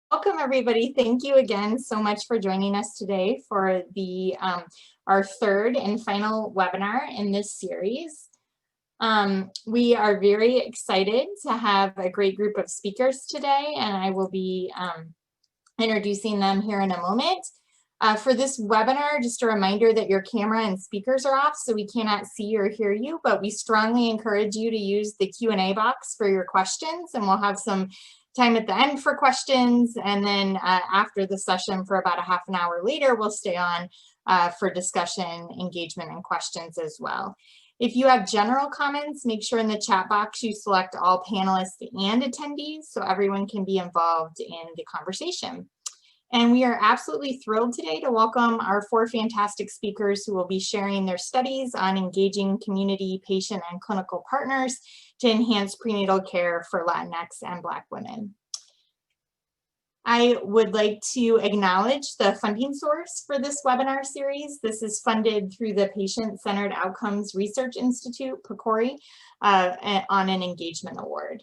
Welcome everybody. Thank you again so much for joining us today for our third and final webinar in this series. We are very excited to have a great group of speakers today, and I will be introducing them here in a moment. For this webinar, just a reminder that your camera and speakers are off, so we cannot see or hear you, but we strongly encourage you to use the Q&A box for your questions, and we'll have some time at the end for questions, and then after the session for about a half an hour later, we'll stay on for discussion, engagement, and questions as well. If you have general comments, make sure in the chat box you select all panelists and attendees so everyone can be involved in the conversation. And we are absolutely thrilled today to welcome our 4 fantastic speakers who will be sharing their studies on engaging community, patient, and clinical partners to enhance prenatal care for Latinx and Black women. I would like to acknowledge the funding source for this webinar series. This is funded through the Patient-Centered Outcomes Research Institute, PCORI, on an engagement award.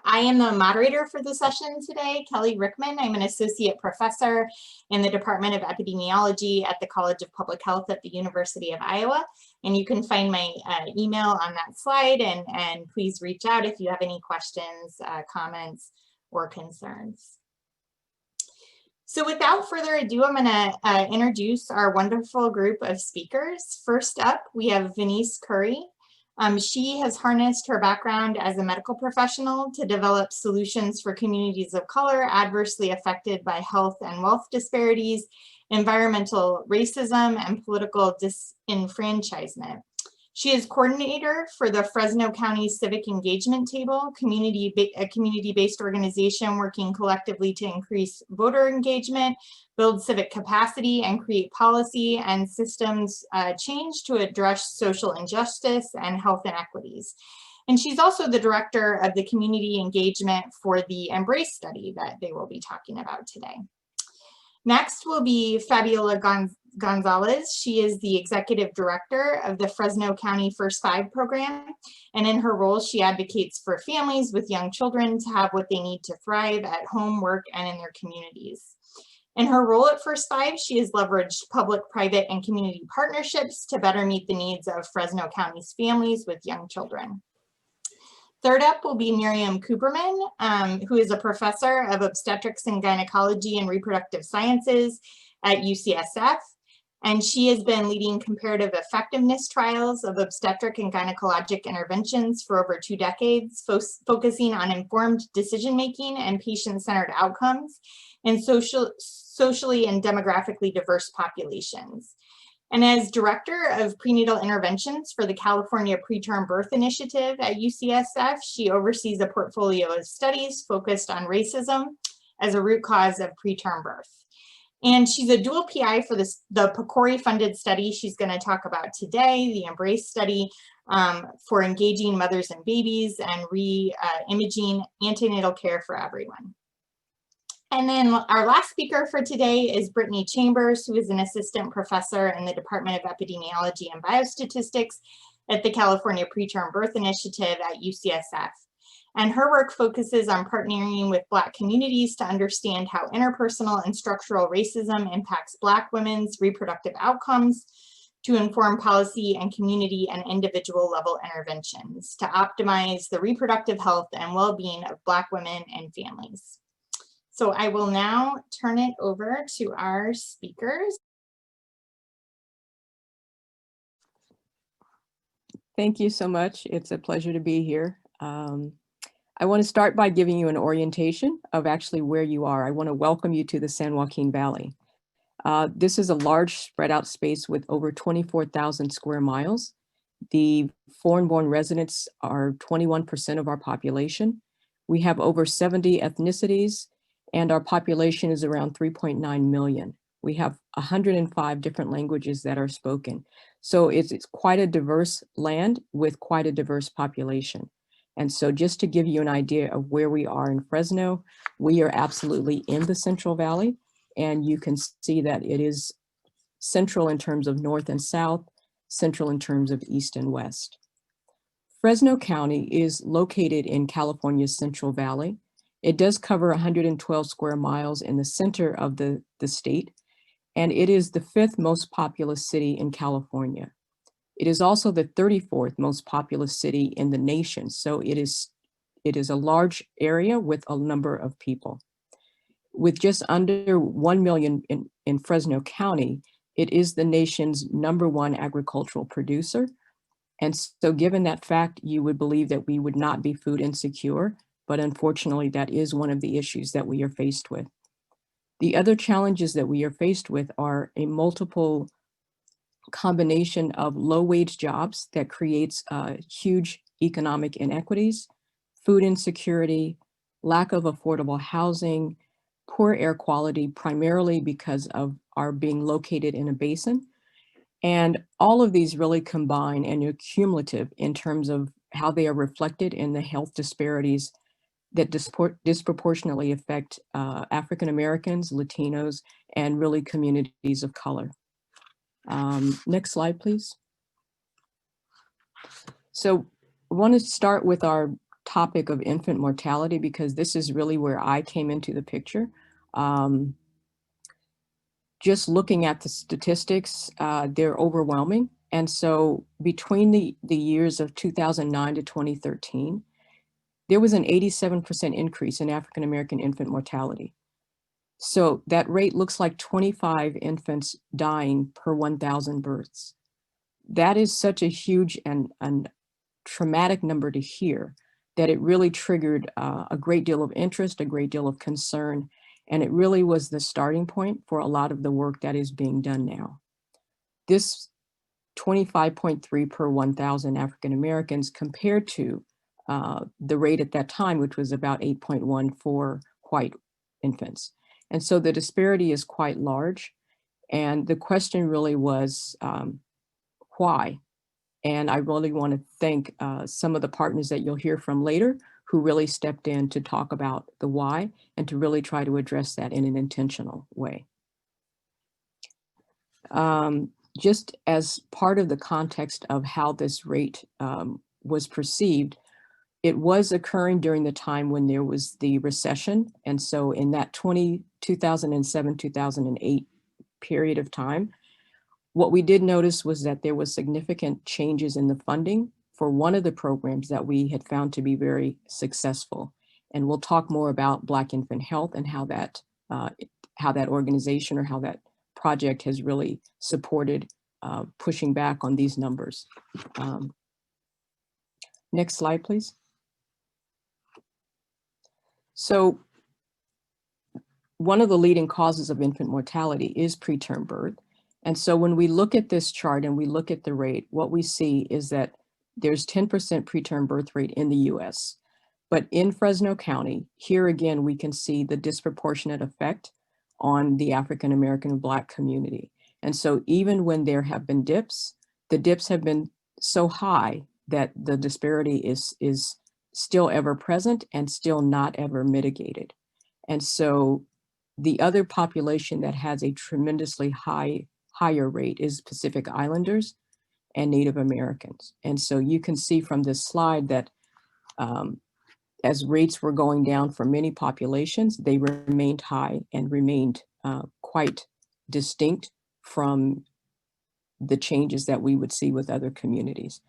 I am the moderator for the session today, Kelly Rickman. I'm an associate professor in the Department of Epidemiology at the College of Public Health at the University of Iowa. And you can find my email on that slide, and please reach out if you have any questions, comments, or concerns. So without further ado, I'm gonna introduce our wonderful group of speakers. First up, we have Venice Curry. She has harnessed her background as a medical professional to develop solutions for communities of color adversely affected by health and wealth disparities, environmental racism, and political disenfranchisement. She is coordinator for the Fresno County Civic Engagement Table, a community-based organization working collectively to increase voter engagement, build civic capacity, and create policy and systems change to address social injustice and health inequities. And she's also the director of the community engagement for the Embrace study that they will be talking about today. Next will be Fabiola Gonzalez. She is the executive director of the Fresno County First 5 program. And in her role, she advocates for families with young children to have what they need to thrive at home, work, and in their communities. In her role at First 5, she has leveraged public, private, and community partnerships to better meet the needs of Fresno County's families with young children. Third up will be Miriam Kuperman, who is a professor of obstetrics and gynecology and reproductive sciences at UCSF. And she has been leading comparative effectiveness trials of obstetric and gynecologic interventions for over 2 decades, focusing on informed decision-making and patient-centered outcomes in socially and demographically diverse populations. And as director of prenatal interventions for the California Preterm Birth Initiative at UCSF, she oversees a portfolio of studies focused on racism as a root cause of preterm birth. And she's a dual PI for the PCORI-funded study she's going to talk about today, the Embrace study for engaging mothers and babies and re-imaging antenatal care for everyone. And then our last speaker for today is Brittany Chambers, who is an assistant professor in the Department of Epidemiology and Biostatistics at the California Preterm Birth Initiative at UCSF. And her work focuses on partnering with Black communities to understand how interpersonal and structural racism impacts Black women's reproductive outcomes, to inform policy and community and individual level interventions to optimize the reproductive health and well-being of Black women and families. So I will now turn it over to our speakers. Thank you so much. It's a pleasure to be here. I want to start by giving you an orientation of actually where you are. I want to welcome you to the San Joaquin Valley. This is a large spread out space with over 24,000 square miles. The foreign-born residents are 21% of our population. We have over 70 ethnicities, and our population is around 3.9 million. We have 105 different languages that are spoken. So it's quite a diverse land with quite a diverse population. And so just to give you an idea of where we are in Fresno, we are absolutely in the Central Valley, and you can see that it is central in terms of north and south, central in terms of east and west. Fresno County is located in California's Central Valley, It does cover 112 square miles in the center of the state, and it is the 5th most populous city in California. It is also the 34th most populous city in the nation, so it is a large area with a number of people. With just under 1 million in Fresno County, it is the nation's #1 agricultural producer. And so given that fact, you would believe that we would not be food insecure, but unfortunately that is one of the issues that we are faced with. The other challenges that we are faced with are a multiple combination of low-wage jobs that creates huge economic inequities, food insecurity, lack of affordable housing, poor air quality, primarily because of our being located in a basin. And all of these really combine and are cumulative in terms of how they are reflected in the health disparities that disproportionately affect African Americans, Latinos, and really communities of color. Next slide, please. So I want to start with our topic of infant mortality because this is really where I came into the picture. Just looking at the statistics, they're overwhelming. And so between the years of 2009 to 2013, there was an 87% increase in African American infant mortality. So that rate looks like 25 infants dying per 1,000 births. That is such a huge and traumatic number to hear that it really triggered a great deal of interest, a great deal of concern, and it really was the starting point for a lot of the work that is being done now. This 25.3 per 1,000 African Americans compared to the rate at that time, which was about 8.1 for white infants. And so the disparity is quite large. And the question really was, why? And I really want to thank some of the partners that you'll hear from later who really stepped in to talk about the why and to really try to address that in an intentional way. Just as part of the context of how this rate was perceived, it was occurring during the time when there was the recession. And so in that 2007, 2008 period of time, what we did notice was that there was significant changes in the funding for one of the programs that we had found to be very successful. And we'll talk more about Black Infant Health and how that organization or how that project has really supported pushing back on these numbers. Next slide, please. So one of the leading causes of infant mortality is preterm birth. And so when we look at this chart and we look at the rate, what we see is that there's 10% preterm birth rate in the US. But in Fresno County, here again, we can see the disproportionate effect on the African American and Black community. And so even when there have been dips, the dips have been so high that the disparity is still ever present and still not ever mitigated. And so the other population that has a tremendously higher rate is Pacific Islanders and Native Americans. And so you can see from this slide that as rates were going down for many populations, they remained high and remained quite distinct from the changes that we would see with other communities.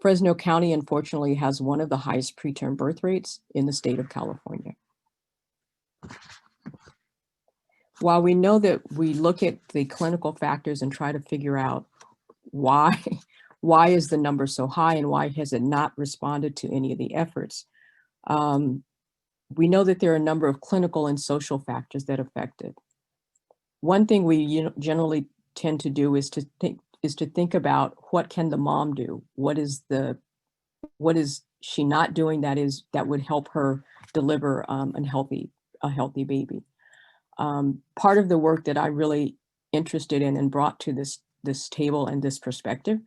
Fresno County, unfortunately, has one of the highest preterm birth rates in the state of California. While we know that we look at the clinical factors and try to figure out why is the number so high and why has it not responded to any of the efforts, we know that there are a number of clinical and social factors that affect it. One thing we generally tend to do is to think about what can the mom do? What is she not doing that would help her deliver a healthy baby? Part of the work that I really interested in and brought to this table and this perspective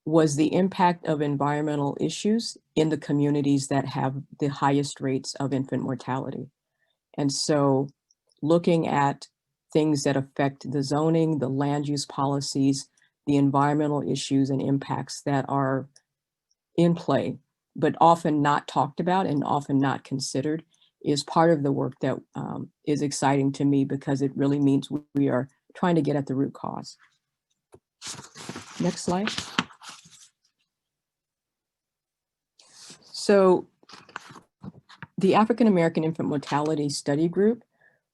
was the impact of environmental issues in the communities that have the highest rates of infant mortality. And so looking at things that affect the zoning, the land use policies, the environmental issues and impacts that are in play, but often not talked about and often not considered, is part of the work that is exciting to me, because it really means we are trying to get at the root cause. Next slide. So the African American Infant Mortality Study Group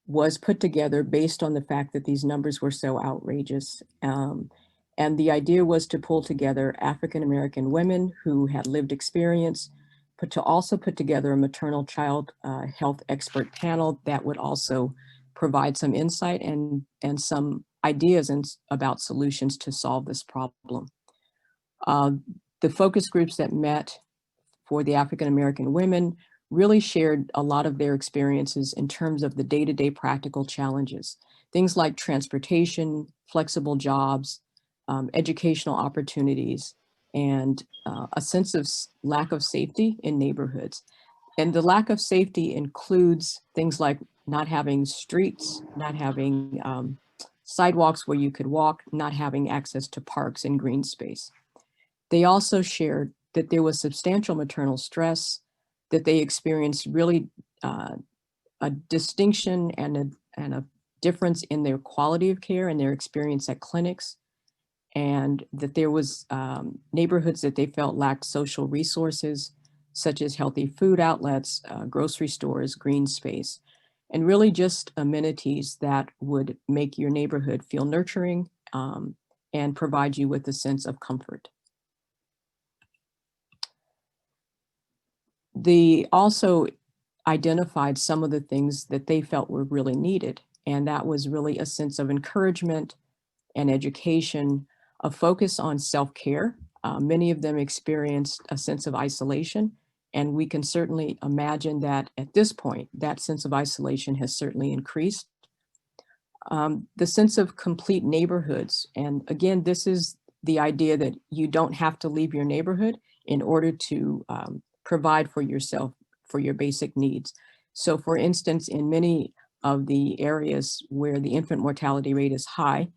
was put together based on the fact that these numbers were so outrageous. And the idea was to pull together African American women who had lived experience, but to also put together a maternal child health expert panel that would also provide some insight and some ideas about solutions to solve this problem. The focus groups that met for the African American women really shared a lot of their experiences in terms of the day-to-day practical challenges, things like transportation, flexible jobs, educational opportunities, and a sense of lack of safety in neighborhoods. And the lack of safety includes things like not having streets, not having sidewalks where you could walk, not having access to parks and green space. They also shared that there was substantial maternal stress, that they experienced really a distinction and a difference in their quality of care and their experience at clinics, and that there was neighborhoods that they felt lacked social resources, such as healthy food outlets, grocery stores, green space, and really just amenities that would make your neighborhood feel nurturing and provide you with a sense of comfort. They also identified some of the things that they felt were really needed, and that was really a sense of encouragement and education, a focus on self-care. Many of them experienced a sense of isolation, and we can certainly imagine that at this point, that sense of isolation has certainly increased. The sense of complete neighborhoods, and again, this is the idea that you don't have to leave your neighborhood in order to provide for yourself, for your basic needs. So for instance, in many of the areas where the infant mortality rate is high,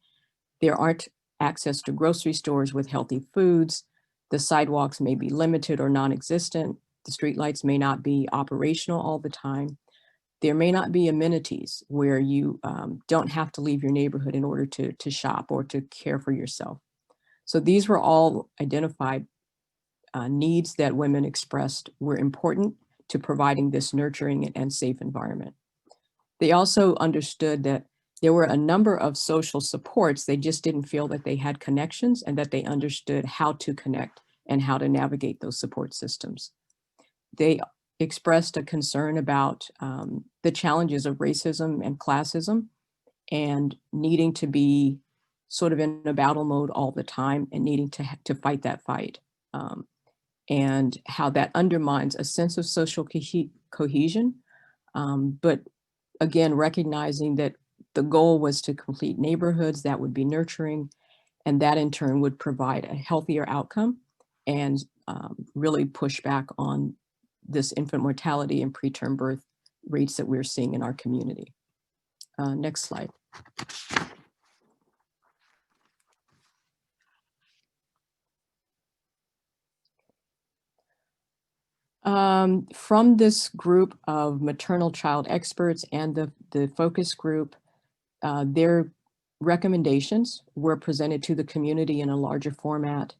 there aren't access to grocery stores with healthy foods. The sidewalks may be limited or non-existent. The streetlights may not be operational all the time. There may not be amenities where you don't have to leave your neighborhood in order to shop or to care for yourself. So these were all identified needs that women expressed were important to providing this nurturing and safe environment. They also understood that there were a number of social supports. They just didn't feel that they had connections and that they understood how to connect and how to navigate those support systems. They expressed a concern about the challenges of racism and classism and needing to be sort of in a battle mode all the time and needing to fight that fight. And how that undermines a sense of social cohesion. But again, recognizing that the goal was to complete neighborhoods that would be nurturing, and that in turn would provide a healthier outcome and really push back on this infant mortality and preterm birth rates that we're seeing in our community. Next slide. From this group of maternal child experts and the focus group, their recommendations were presented to the community in a larger format,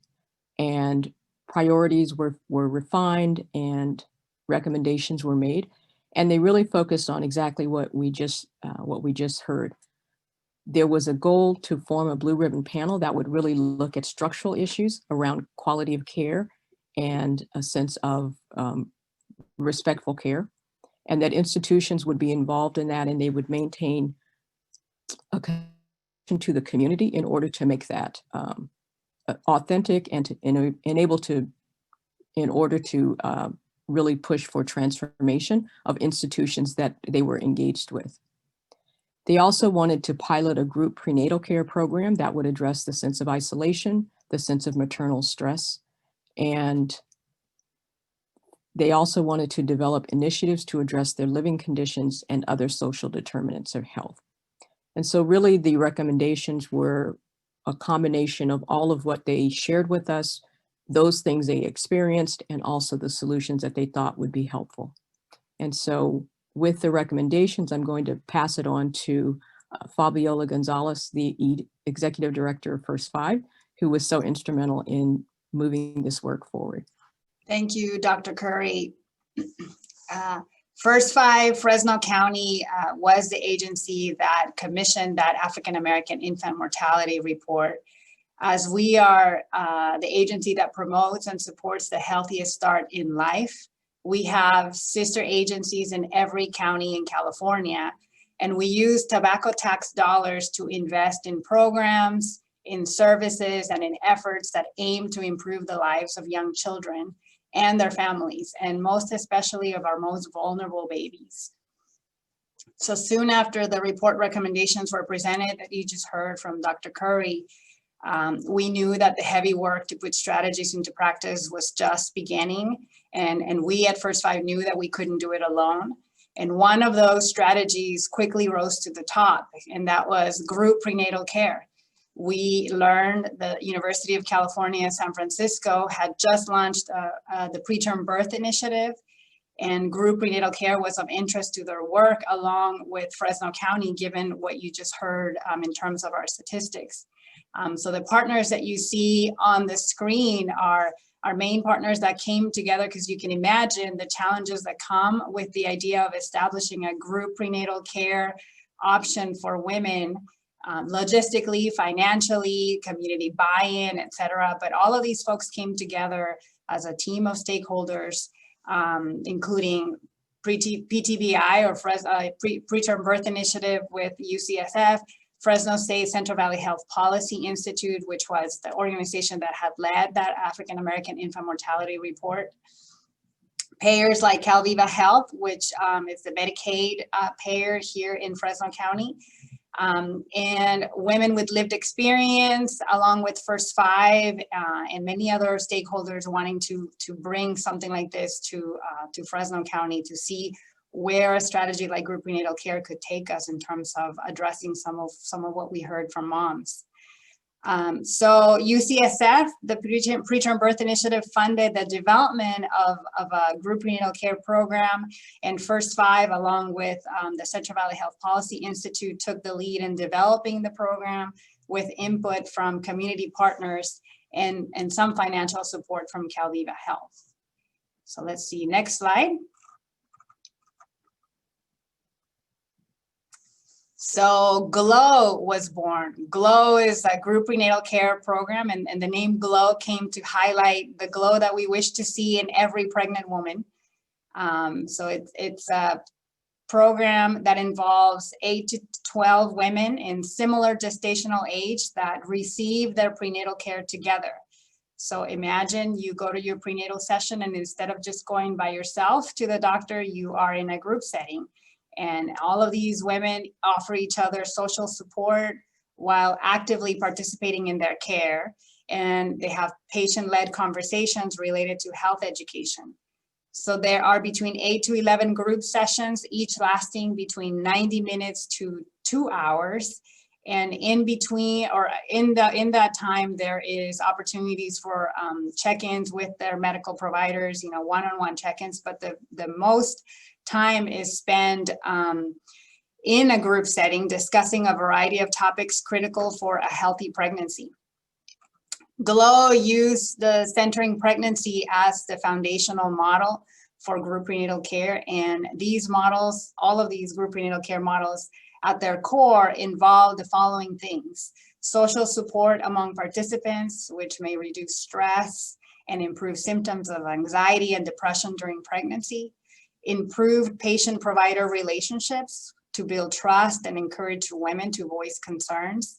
and priorities were refined and recommendations were made. And they really focused on exactly what we just heard. There was a goal to form a blue ribbon panel that would really look at structural issues around quality of care and a sense of respectful care, and that institutions would be involved in that, and they would maintain a connection to the community in order to make that authentic and in order to really push for transformation of institutions that they were engaged with. They also wanted to pilot a group prenatal care program that would address the sense of isolation, the sense of maternal stress, and they also wanted to develop initiatives to address their living conditions and other social determinants of health. And so really the recommendations were a combination of all of what they shared with us, those things they experienced, and also the solutions that they thought would be helpful. And so with the recommendations, I'm going to pass it on to Fabiola Gonzalez, the Executive Director of First Five, who was so instrumental in moving this work forward. Thank you, Dr. Curry. First Five, Fresno County was the agency that commissioned that African American infant mortality report, as we are the agency that promotes and supports the healthiest start in life. We have sister agencies in every county in California, and we use tobacco tax dollars to invest in programs, in services, and in efforts that aim to improve the lives of young children and their families, and most especially of our most vulnerable babies. So soon after the report recommendations were presented that you just heard from Dr. Curry, we knew that the heavy work to put strategies into practice was just beginning, and we at First Five knew that we couldn't do it alone. And one of those strategies quickly rose to the top, and that was group prenatal care. We learned the University of California, San Francisco had just launched the preterm birth initiative, and group prenatal care was of interest to their work, along with Fresno County, given what you just heard in terms of our statistics. So the partners that you see on the screen are our main partners that came together, because you can imagine the challenges that come with the idea of establishing a group prenatal care option for women, logistically, financially, community buy-in, et cetera. But all of these folks came together as a team of stakeholders, including PTBI, or Preterm Birth Initiative with UCSF, Fresno State Central Valley Health Policy Institute, which was the organization that had led that African American infant mortality report. Payers like Calviva Health, which is the Medicaid payer here in Fresno County, and women with lived experience, along with First Five and many other stakeholders wanting to bring something like this to Fresno County, to see where a strategy like group prenatal care could take us in terms of addressing some of what we heard from moms. So UCSF, the Preterm Birth Initiative, funded the development of a group prenatal care program, and First Five, along with the Central Valley Health Policy Institute, took the lead in developing the program with input from community partners and some financial support from Calviva Health. So let's see, next slide. So GLOW was born. GLOW is a group prenatal care program, and the name GLOW came to highlight the glow that we wish to see in every pregnant woman. So it's a program that involves 8 to 12 women in similar gestational age that receive their prenatal care together. So imagine you go to your prenatal session, and instead of just going by yourself to the doctor, you are in a group setting. And all of these women offer each other social support while actively participating in their care. And they have patient-led conversations related to health education. So there are between 8 to 11 group sessions, each lasting between 90 minutes to 2 hours. And in between, or in that time, there is opportunities for check-ins with their medical providers, one-on-one check-ins, but the most time is spent in a group setting discussing a variety of topics critical for a healthy pregnancy. GLOW used the centering pregnancy as the foundational model for group prenatal care, and these models, all of these group prenatal care models at their core involve the following things: social support among participants, which may reduce stress and improve symptoms of anxiety and depression during pregnancy; improved patient-provider relationships to build trust and encourage women to voice concerns.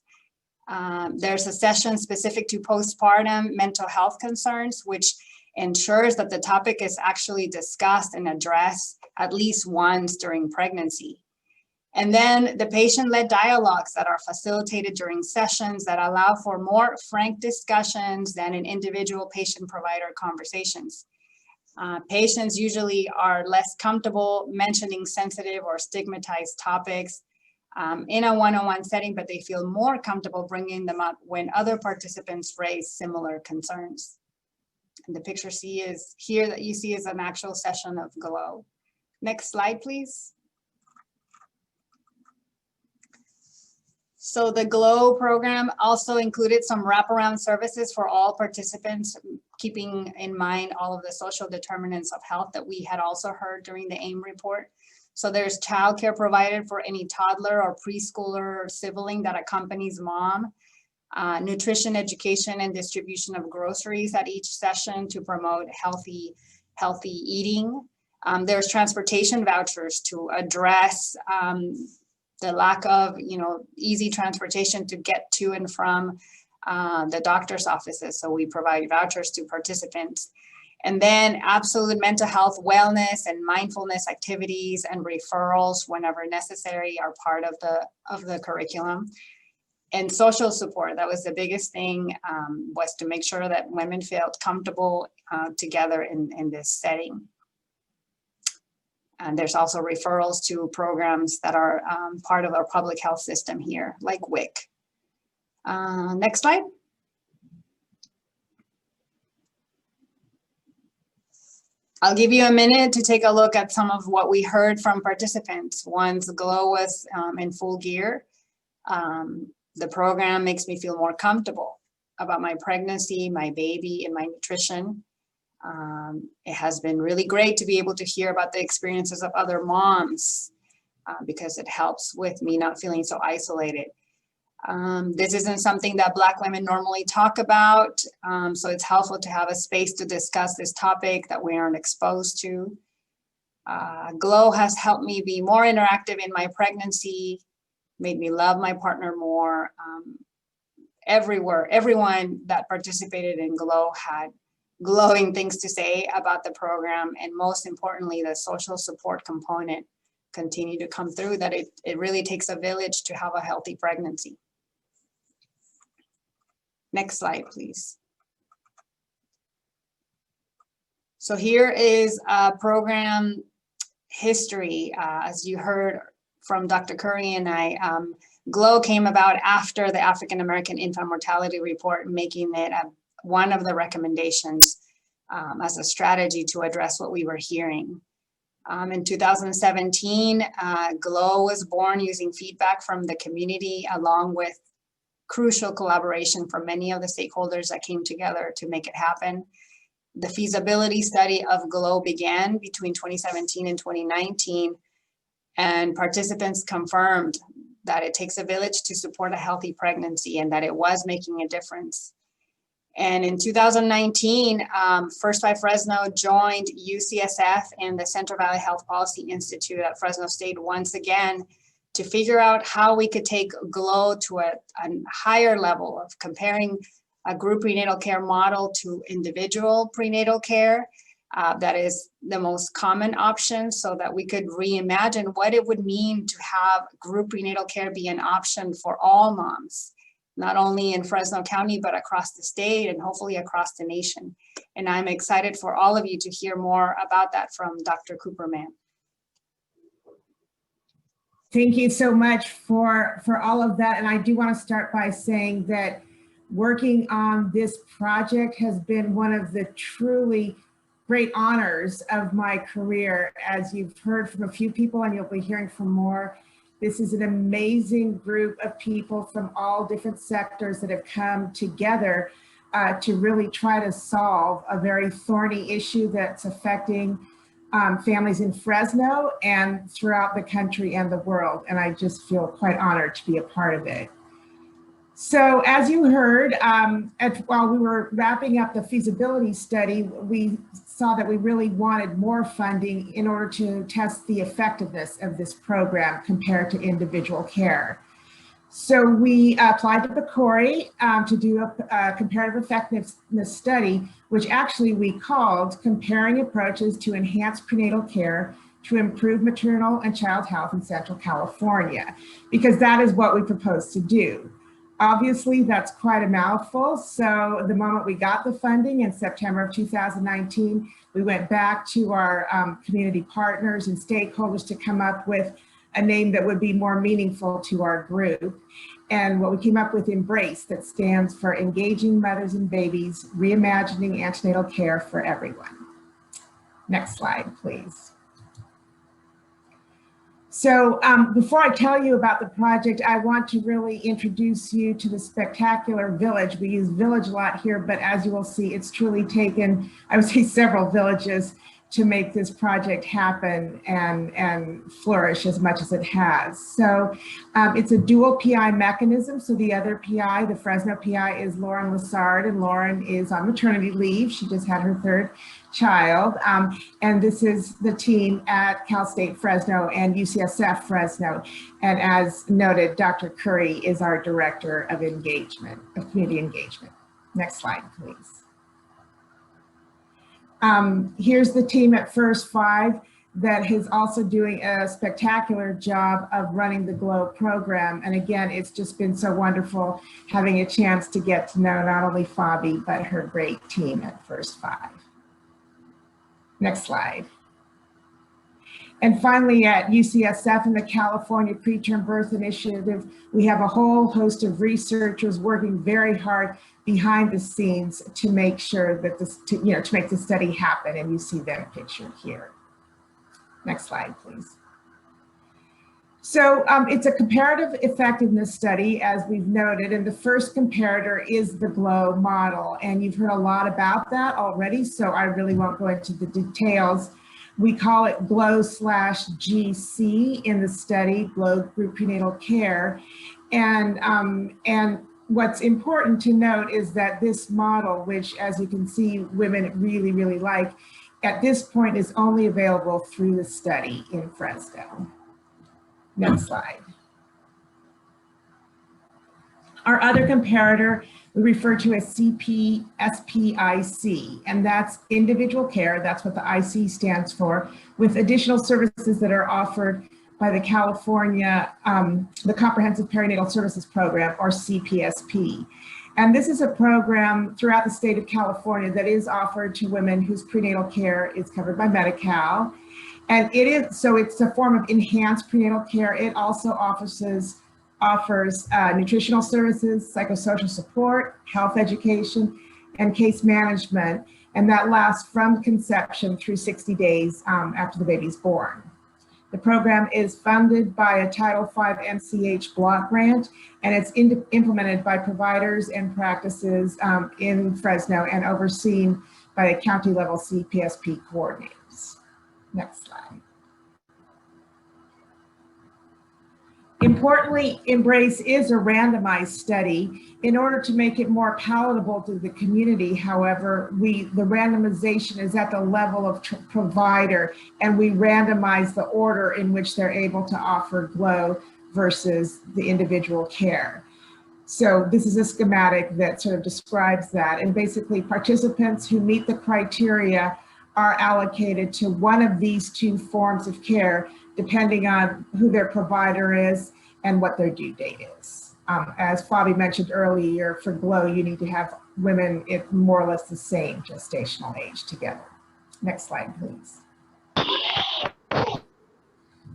There's a session specific to postpartum mental health concerns, which ensures that the topic is actually discussed and addressed at least once during pregnancy. And then the patient-led dialogues that are facilitated during sessions that allow for more frank discussions than in individual patient-provider conversations. Patients usually are less comfortable mentioning sensitive or stigmatized topics in a one-on-one setting, but they feel more comfortable bringing them up when other participants raise similar concerns. And the picture that you see is an actual session of GLOW. Next slide, please. So the GLOW program also included some wraparound services for all participants, keeping in mind all of the social determinants of health that we had also heard during the AIM report. So there's childcare provided for any toddler or preschooler or sibling that accompanies mom, nutrition education and distribution of groceries at each session to promote healthy eating. There's transportation vouchers to address the lack of, easy transportation to get to and from the doctor's offices. So we provide vouchers to participants. And then absolute mental health, wellness, and mindfulness activities and referrals whenever necessary are part of the curriculum. And social support, that was the biggest thing, was to make sure that women felt comfortable together in this setting. And there's also referrals to programs that are part of our public health system here, like WIC. Next slide. I'll give you a minute to take a look at some of what we heard from participants. Once GLOW was in full gear, the program makes me feel more comfortable about my pregnancy, my baby, and my nutrition. It has been really great to be able to hear about the experiences of other moms because it helps with me not feeling so isolated. This isn't something that Black women normally talk about, so it's helpful to have a space to discuss this topic that we aren't exposed to. GLOW has helped me be more interactive in my pregnancy, made me love my partner more. Everyone that participated in GLOW had glowing things to say about the program, and most importantly, the social support component continue to come through, that it really takes a village to have a healthy pregnancy. Next slide, please. So here is a program history. As you heard from Dr. Curry and I, GLOW came about after the African American Infant Mortality Report, making it one of the recommendations as a strategy to address what we were hearing. In 2017, GLOW was born using feedback from the community, along with crucial collaboration from many of the stakeholders that came together to make it happen. The feasibility study of GLOW began between 2017 and 2019, and participants confirmed that it takes a village to support a healthy pregnancy and that it was making a difference. And in 2019, First by Fresno joined UCSF and the Central Valley Health Policy Institute at Fresno State once again to figure out how we could take GLOW to a higher level of comparing a group prenatal care model to individual prenatal care. That is the most common option, so that we could reimagine what it would mean to have group prenatal care be an option for all moms, not only in Fresno County, but across the state and hopefully across the nation. And I'm excited for all of you to hear more about that from Dr. Kuperman. Thank you so much for all of that. And I do want to start by saying that working on this project has been one of the truly great honors of my career. As you've heard from a few people and you'll be hearing from more, this is an amazing group of people from all different sectors that have come together to really try to solve a very thorny issue that's affecting families in Fresno and throughout the country and the world. And I just feel quite honored to be a part of it. So as you heard, while we were wrapping up the feasibility study, we saw that we really wanted more funding in order to test the effectiveness of this program compared to individual care. So we applied to PCORI to do a comparative effectiveness study, which actually we called Comparing Approaches to Enhance Prenatal Care to Improve Maternal and Child Health in Central California, because that is what we propose to do. Obviously, that's quite a mouthful. So the moment we got the funding in September of 2019, we went back to our community partners and stakeholders to come up with a name that would be more meaningful to our group. And what we came up with, EMBRACE, that stands for Engaging Mothers and Babies, Reimagining Antenatal Care for Everyone. Next slide, please. So before I tell you about the project, I want to really introduce you to the spectacular village. We use village a lot here, but as you will see, it's truly taken, I would say, several villages to make this project happen and flourish as much as it has. So it's a dual PI mechanism. So the other PI, the Fresno PI, is Lauren Lassard, and Lauren is on maternity leave. She just had her third child. And this is the team at Cal State Fresno and UCSF Fresno. And as noted, Dr. Curry is our Director of Engagement, of Community Engagement. Next slide, please. Here's the team at First Five that is also doing a spectacular job of running the GLOW program. And again, it's just been so wonderful having a chance to get to know not only Fabi, but her great team at First Five. Next slide. And finally, at UCSF and the California Preterm Birth Initiative, we have a whole host of researchers working very hard behind the scenes to make sure that this, to make the study happen, and you see them pictured here. Next slide, please. So it's a comparative effectiveness study, as we've noted, and the first comparator is the GLOW model, and you've heard a lot about that already, so I really won't go into the details. We call it GLOW/GC in the study, GLOW Group Prenatal Care. And what's important to note is that this model, which as you can see, women really, really like, at this point is only available through the study in Fresno. Next slide. Our other comparator we refer to as CPSPIC, and that's individual care. That's what the IC stands for, with additional services that are offered by the California, the Comprehensive Perinatal Services Program, or CPSP. And this is a program throughout the state of California that is offered to women whose prenatal care is covered by Medi-Cal. And so it's a form of enhanced prenatal care. It also offers nutritional services, psychosocial support, health education, and case management. And that lasts from conception through 60 days after the baby's born. The program is funded by a Title V MCH block grant, and it's implemented by providers and practices in Fresno and overseen by the county level CPSP coordinators. Next slide. Importantly, Embrace is a randomized study. In order to make it more palatable to the community, however, the randomization is at the level of provider, and we randomize the order in which they're able to offer GLOW versus the individual care. So this is a schematic that sort of describes that. And basically, participants who meet the criteria are allocated to one of these two forms of care, depending on who their provider is and what their due date is. As Fabi mentioned earlier, for GLOW, you need to have women at more or less the same gestational age together. Next slide, please.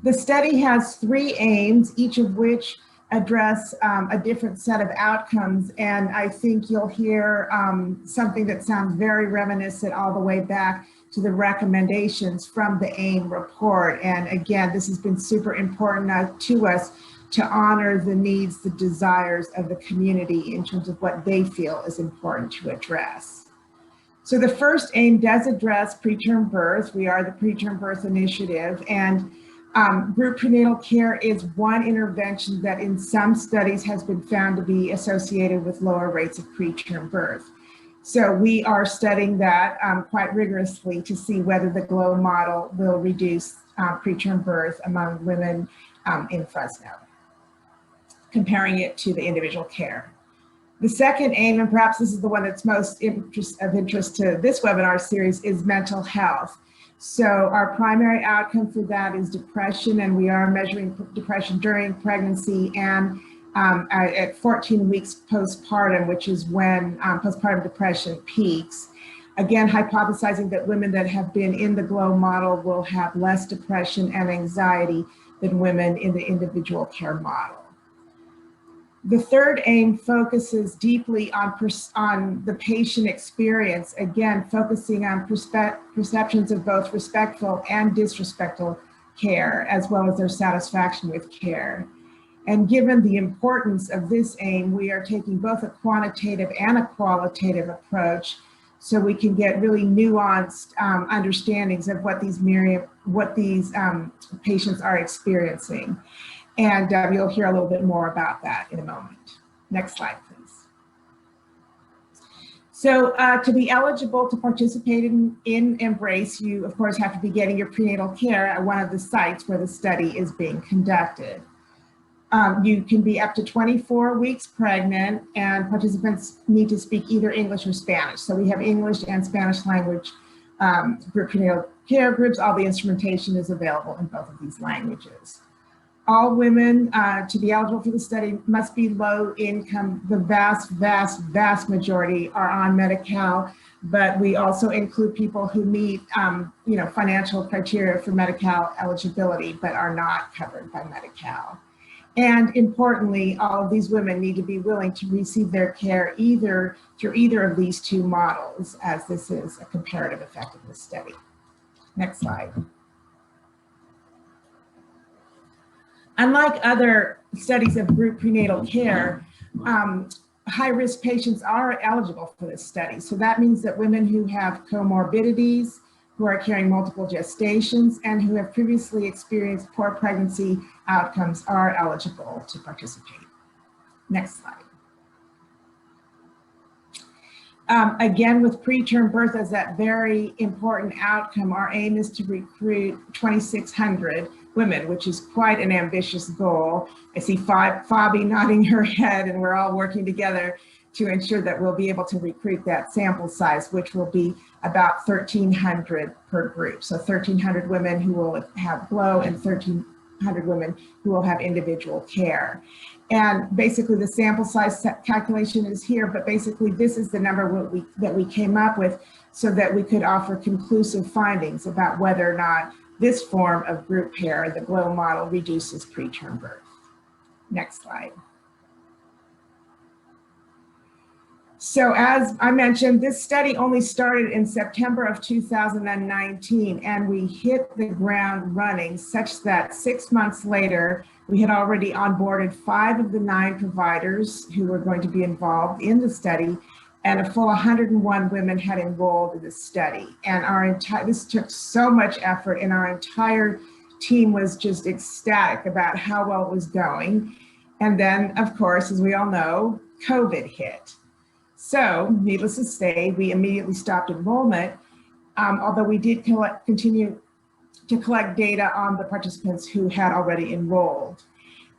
The study has 3 aims, each of which address a different set of outcomes. And I think you'll hear something that sounds very reminiscent all the way back to the recommendations from the AIM report. And again, this has been super important to us to honor the needs, the desires of the community in terms of what they feel is important to address. So the first AIM does address preterm birth. We are the Preterm Birth Initiative, and group prenatal care is one intervention that in some studies has been found to be associated with lower rates of preterm birth. So we are studying that quite rigorously to see whether the GLOW model will reduce preterm birth among women in Fresno, comparing it to the individual care. The second aim, and perhaps this is the one that's most of interest to this webinar series, is mental health. So our primary outcome for that is depression, and we are measuring depression during pregnancy and at 14 weeks postpartum, which is when postpartum depression peaks. Again, hypothesizing that women that have been in the GLOW model will have less depression and anxiety than women in the individual care model. The third aim focuses deeply on the patient experience, again, focusing on perceptions of both respectful and disrespectful care, as well as their satisfaction with care. And given the importance of this aim, we are taking both a quantitative and a qualitative approach so we can get really nuanced understandings of what these patients are experiencing. And you'll hear a little bit more about that in a moment. Next slide, please. So to be eligible to participate in Embrace, you of course have to be getting your prenatal care at one of the sites where the study is being conducted. You can be up to 24 weeks pregnant, and participants need to speak either English or Spanish. So we have English and Spanish language group prenatal care groups. All the instrumentation is available in both of these languages. All women to be eligible for the study must be low income. The vast majority are on Medi-Cal, but we also include people who meet financial criteria for Medi-Cal eligibility, but are not covered by Medi-Cal. And importantly, all of these women need to be willing to receive their care through either of these two models, as this is a comparative effectiveness study. Next slide. Unlike other studies of group prenatal care, high-risk patients are eligible for this study. So that means that women who have comorbidities, who are carrying multiple gestations, and who have previously experienced poor pregnancy outcomes are eligible to participate. Next slide. Again, with preterm birth as that very important outcome, our aim is to recruit 2,600 women, which is quite an ambitious goal. I see Fabi nodding her head, and we're all working together to ensure that we'll be able to recruit that sample size, which will be about 1,300 per group. So 1,300 women who will have GLOW and 1,300 women who will have individual care. And basically the sample size calculation is here, but basically this is the number that we came up with so that we could offer conclusive findings about whether or not this form of group care, the GLOW model, reduces preterm birth. Next slide. So as I mentioned, this study only started in September of 2019, and we hit the ground running such that 6 months later, we had already onboarded 5 of the 9 providers who were going to be involved in the study, and a full 101 women had enrolled in the study. And this took so much effort, and our entire team was just ecstatic about how well it was going. And then, of course, as we all know, COVID hit. So, needless to say, we immediately stopped enrollment, although we did continue to collect data on the participants who had already enrolled.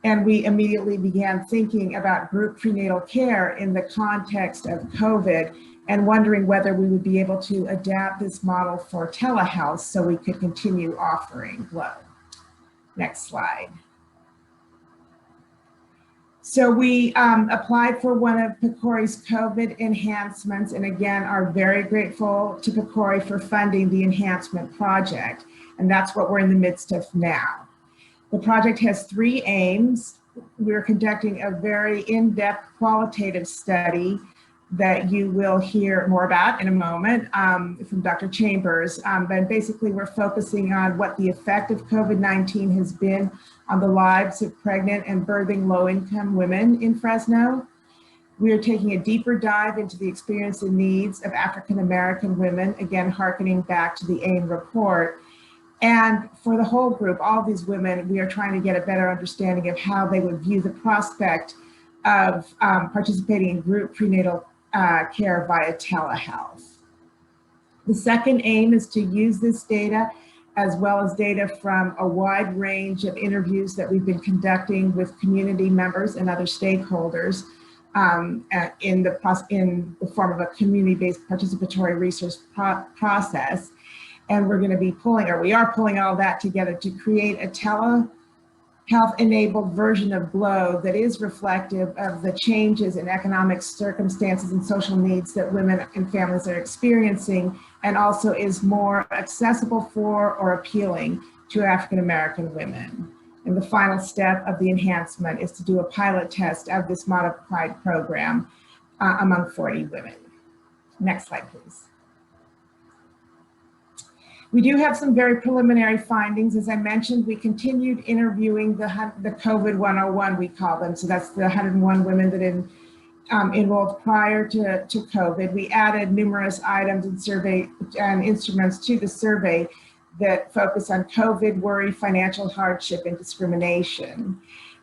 And we immediately began thinking about group prenatal care in the context of COVID and wondering whether we would be able to adapt this model for telehealth so we could continue offering GLOW. Next slide. So we applied for one of PCORI's COVID enhancements, and again, are very grateful to PCORI for funding the enhancement project. And that's what we're in the midst of now. The project has 3 aims. We're conducting a very in-depth qualitative study that you will hear more about in a moment from Dr. Chambers. But basically, we're focusing on what the effect of COVID-19 has been on the lives of pregnant and birthing low-income women in Fresno. We are taking a deeper dive into the experience and needs of African-American women, again, hearkening back to the AIM report. And for the whole group, all these women, we are trying to get a better understanding of how they would view the prospect of participating in group prenatal care via telehealth. The second aim is to use this data as well as data from a wide range of interviews that we've been conducting with community members and other stakeholders in the form of a community-based participatory research process. And we're going to be we are pulling all that together to create a telehealth-enabled version of GLOW that is reflective of the changes in economic circumstances and social needs that women and families are experiencing, and also is more accessible for or appealing to African-American women. And the final step of the enhancement is to do a pilot test of this modified program among 40 women. Next slide, please. We do have some very preliminary findings. As I mentioned, we continued interviewing the COVID 101, we call them. So that's the 101 women that enrolled prior to COVID. We added numerous items and survey and instruments to the survey that focus on COVID, worry, financial hardship, and discrimination.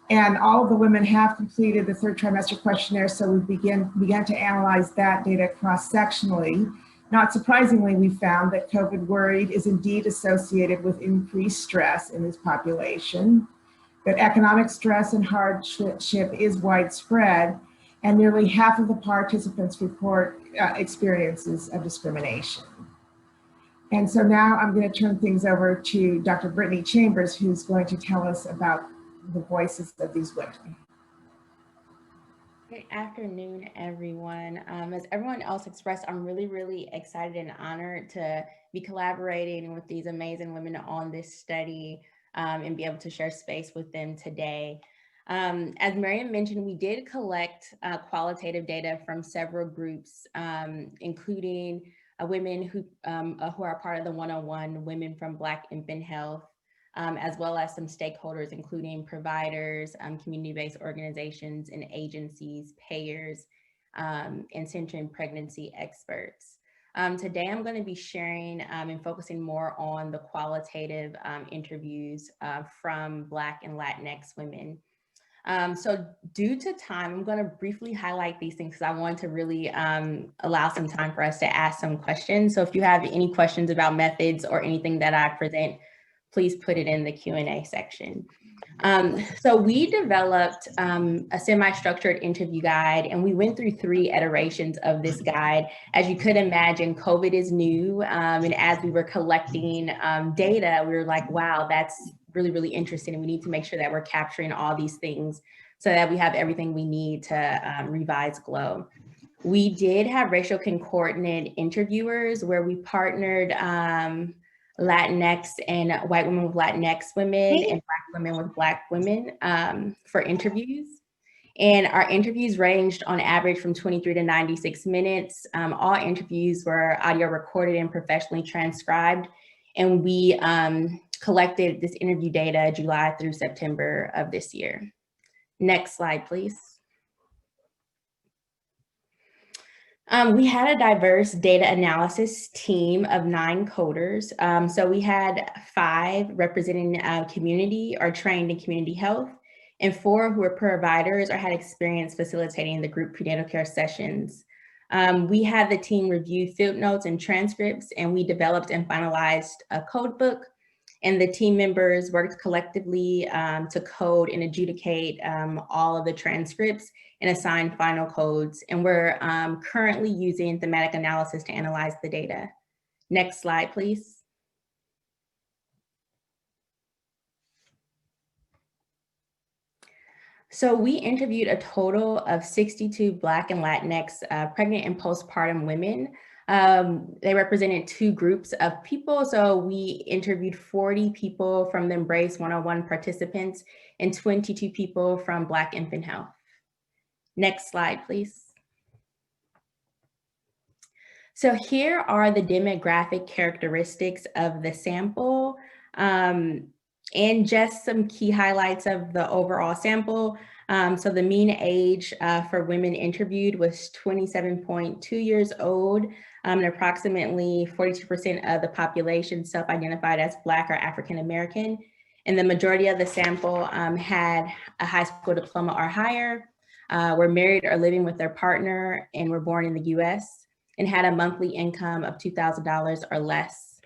And all of the women have completed the third trimester questionnaire, so we began to analyze that data cross-sectionally. Not surprisingly, we found that COVID worried is indeed associated with increased stress in this population, that economic stress and hardship is widespread, and nearly half of the participants report experiences of discrimination. And so now I'm going to turn things over to Dr. Brittany Chambers, who's going to tell us about the voices of these women. Good afternoon, everyone. As everyone else expressed, I'm really excited and honored to be collaborating with these amazing women on this study and be able to share space with them today. As Miriam mentioned, we did collect qualitative data from several groups, including women who are part of the 101 Women from Black Infant Health, as well as some stakeholders, including providers, community-based organizations and agencies, payers, and centering pregnancy experts. Today, I'm going to be sharing and focusing more on the qualitative interviews from Black and Latinx women. So due to time, I'm going to briefly highlight these things because I want to really allow some time for us to ask some questions. So if you have any questions about methods or anything that I present, please put it in the Q&A section. So we developed a semi-structured interview guide, and we went through 3 iterations of this guide. As you could imagine, COVID is new, and as we were collecting data, we were like, wow, that's really interesting, and we need to make sure that we're capturing all these things so that we have everything we need to revise GLOW. We did have racial concordant interviewers where we partnered Latinx and white women with Latinx women and Black women with Black women for interviews. And our interviews ranged on average from 23 to 96 minutes. All interviews were audio recorded and professionally transcribed. And we collected this interview data July through September of this year. Next slide, please. We had a diverse data analysis team of 9 coders. So we had 5 representing community or trained in community health, and 4 who were providers or had experience facilitating the group prenatal care sessions. We had the team review field notes and transcripts, and we developed and finalized a code book. And the team members worked collectively to code and adjudicate all of the transcripts and assign final codes. And we're currently using thematic analysis to analyze the data. Next slide, please. So we interviewed a total of 62 Black and Latinx pregnant and postpartum women. They represented 2 groups of people. So we interviewed 40 people from the Embrace 101 participants and 22 people from Black Infant Health. Next slide, please. So here are the demographic characteristics of the sample and just some key highlights of the overall sample. So the mean age for women interviewed was 27.2 years old, and approximately 42% of the population self-identified as Black or African American. And the majority of the sample had a high school diploma or higher, were married or living with their partner, and were born in the US, and had a monthly income of $2,000 or less.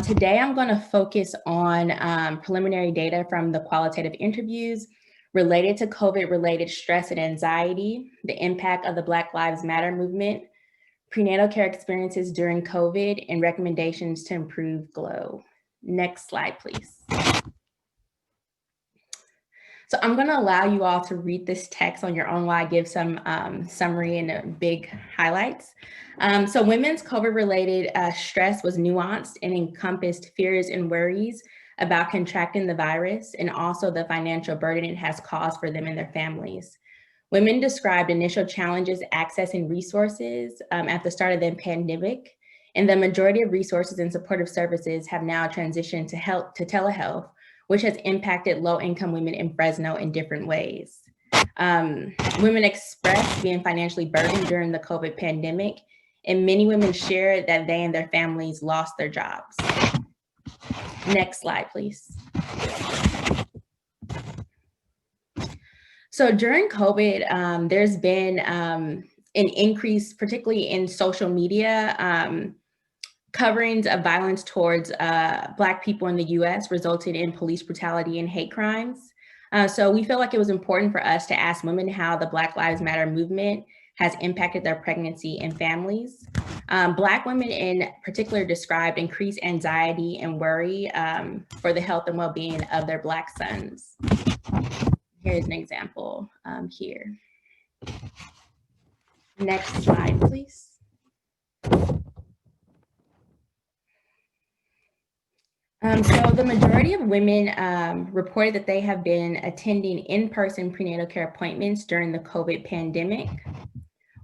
Today, I'm going to focus on preliminary data from the qualitative interviews related to COVID-related stress and anxiety, the impact of the Black Lives Matter movement, prenatal care experiences during COVID, and recommendations to improve GLOW. Next slide, please. So I'm going to allow you all to read this text on your own while I give some summary and big highlights. So women's COVID-related stress was nuanced and encompassed fears and worries about contracting the virus and also the financial burden it has caused for them and their families. Women described initial challenges accessing resources at the start of the pandemic, And the majority of resources and supportive services have now transitioned to telehealth, which has impacted low-income women in Fresno in different ways. Women expressed being financially burdened during the COVID pandemic, and many women shared that they and their families lost their jobs. Next slide, please. So during COVID, there's been an increase, particularly in social media, coverings of violence towards Black people in the US, resulting in police brutality and hate crimes. So we feel like it was important for us to ask women how the Black Lives Matter movement has impacted their pregnancy and families. Black women in particular described increased anxiety and worry for the health and well-being of their Black sons. Here's an example here. Next slide, please. So the majority of women reported that they have been attending in-person prenatal care appointments during the COVID pandemic.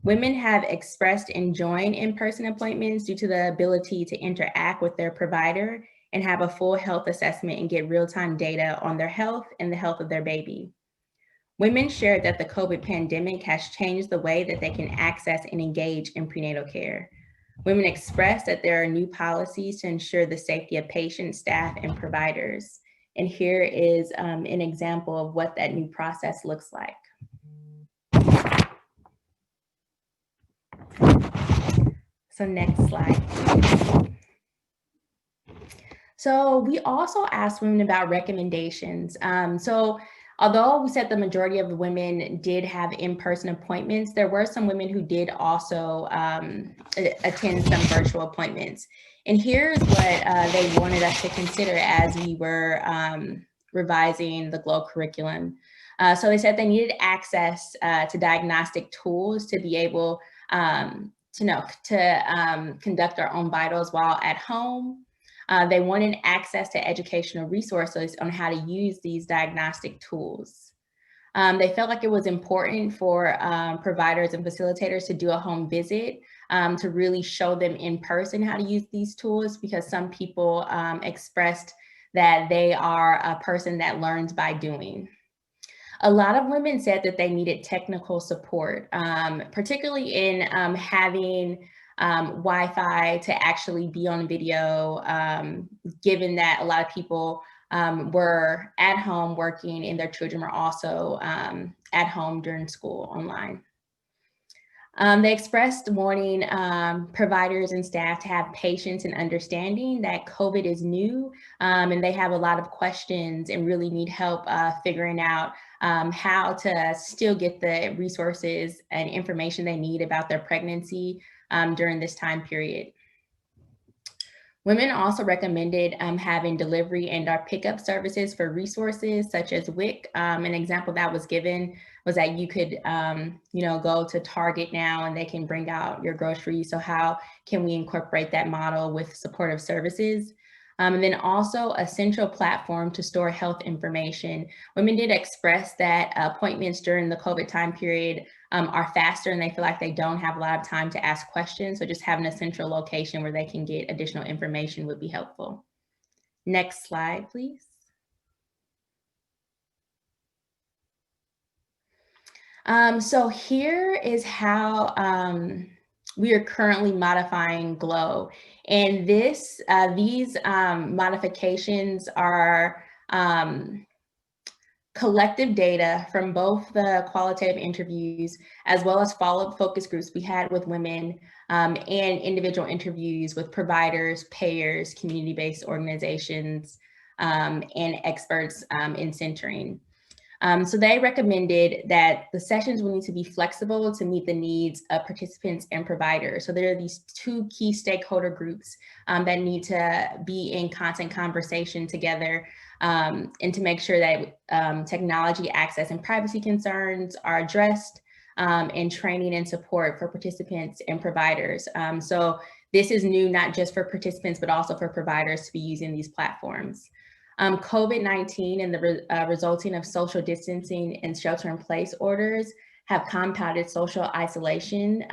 Women have expressed enjoying in-person appointments due to the ability to interact with their provider and have a full health assessment and get real-time data on their health and the health of their baby. Women shared that the COVID pandemic has changed the way that they can access and engage in prenatal care. Women expressed that there are new policies to ensure the safety of patients, staff, and providers. And here is an example of what that new process looks like. So next slide. So we also asked women about recommendations. So although we said the majority of the women did have in-person appointments, there were some women who did also attend some virtual appointments. And here's what they wanted us to consider as we were revising the GLOW curriculum. So they said they needed access to diagnostic tools to be able to conduct our own vitals while at home. They wanted access to educational resources on how to use these diagnostic tools. They felt like it was important for providers and facilitators to do a home visit to really show them in person how to use these tools, because some people expressed that they are a person that learns by doing. A lot of women said that they needed technical support, particularly in having Wi-Fi to actually be on video, given that a lot of people were at home working and their children were also at home during school online. They expressed wanting providers and staff to have patience and understanding that COVID is new, and they have a lot of questions and really need help figuring out how to still get the resources and information they need about their pregnancy during this time period. Women also recommended having delivery and our pickup services for resources such as WIC. An example that was given was that you could go to Target now and they can bring out your groceries. So how can we incorporate that model with supportive services? And then also a central platform to store health information. Women did express that appointments during the COVID time period are faster and they feel like they don't have a lot of time to ask questions. So just having a central location where they can get additional information would be helpful. Next slide, please. So here is how we are currently modifying GLOW. And these modifications are collective data from both the qualitative interviews as well as follow-up focus groups we had with women and individual interviews with providers, payers, community-based organizations, and experts in centering. So they recommended that the sessions will need to be flexible to meet the needs of participants and providers. So there are these two key stakeholder groups that need to be in constant conversation together and to make sure that technology access and privacy concerns are addressed and training and support for participants and providers. So this is new, not just for participants, but also for providers to be using these platforms. COVID-19 and the resulting of social distancing and shelter-in-place orders have compounded social isolation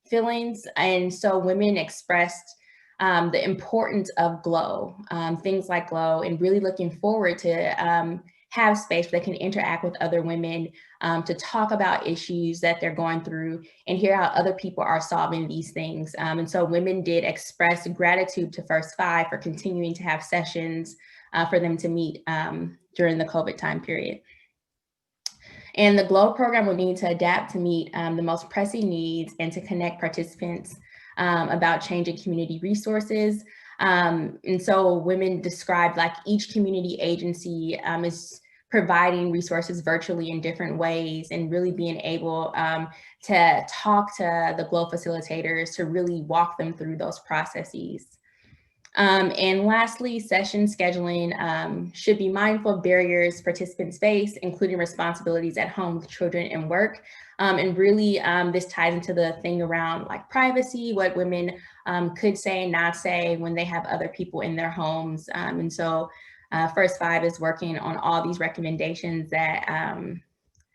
feelings. And so women expressed the importance of GLOW, things like GLOW, and really looking forward to have space where they can interact with other women to talk about issues that they're going through and hear how other people are solving these things. And so women did express gratitude to First Five for continuing to have sessions for them to meet during the COVID time period. And the GLOW program will need to adapt to meet the most pressing needs and to connect participants about changing community resources. And so women described like each community agency is providing resources virtually in different ways and really being able to talk to the GLOW facilitators to really walk them through those processes. And lastly, session scheduling should be mindful of barriers participants face, including responsibilities at home with children and work. And really, this ties into the thing around like privacy, what women could say and not say when they have other people in their homes. And so First Five is working on all these recommendations that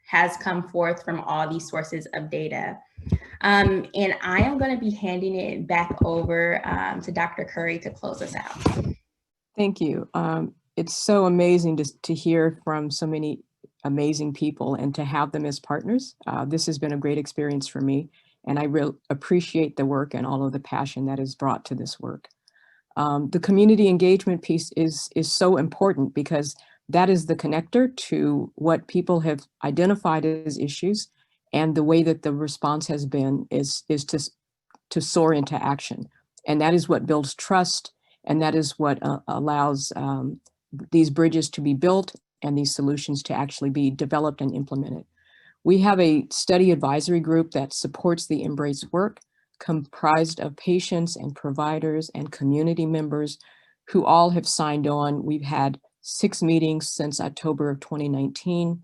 has come forth from all these sources of data. And I am going to be handing it back over to Dr. Curry to close us out. Thank you. It's so amazing to hear from so many amazing people and to have them as partners. This has been a great experience for me, and I really appreciate the work and all of the passion that is brought to this work. The community engagement piece is so important because that is the connector to what people have identified as issues, and the way that the response has been is to soar into action. And that is what builds trust, and that is what allows these bridges to be built and these solutions to actually be developed and implemented. We have a study advisory group that supports the Embrace work, comprised of patients and providers and community members who all have signed on. We've had 6 meetings since October of 2019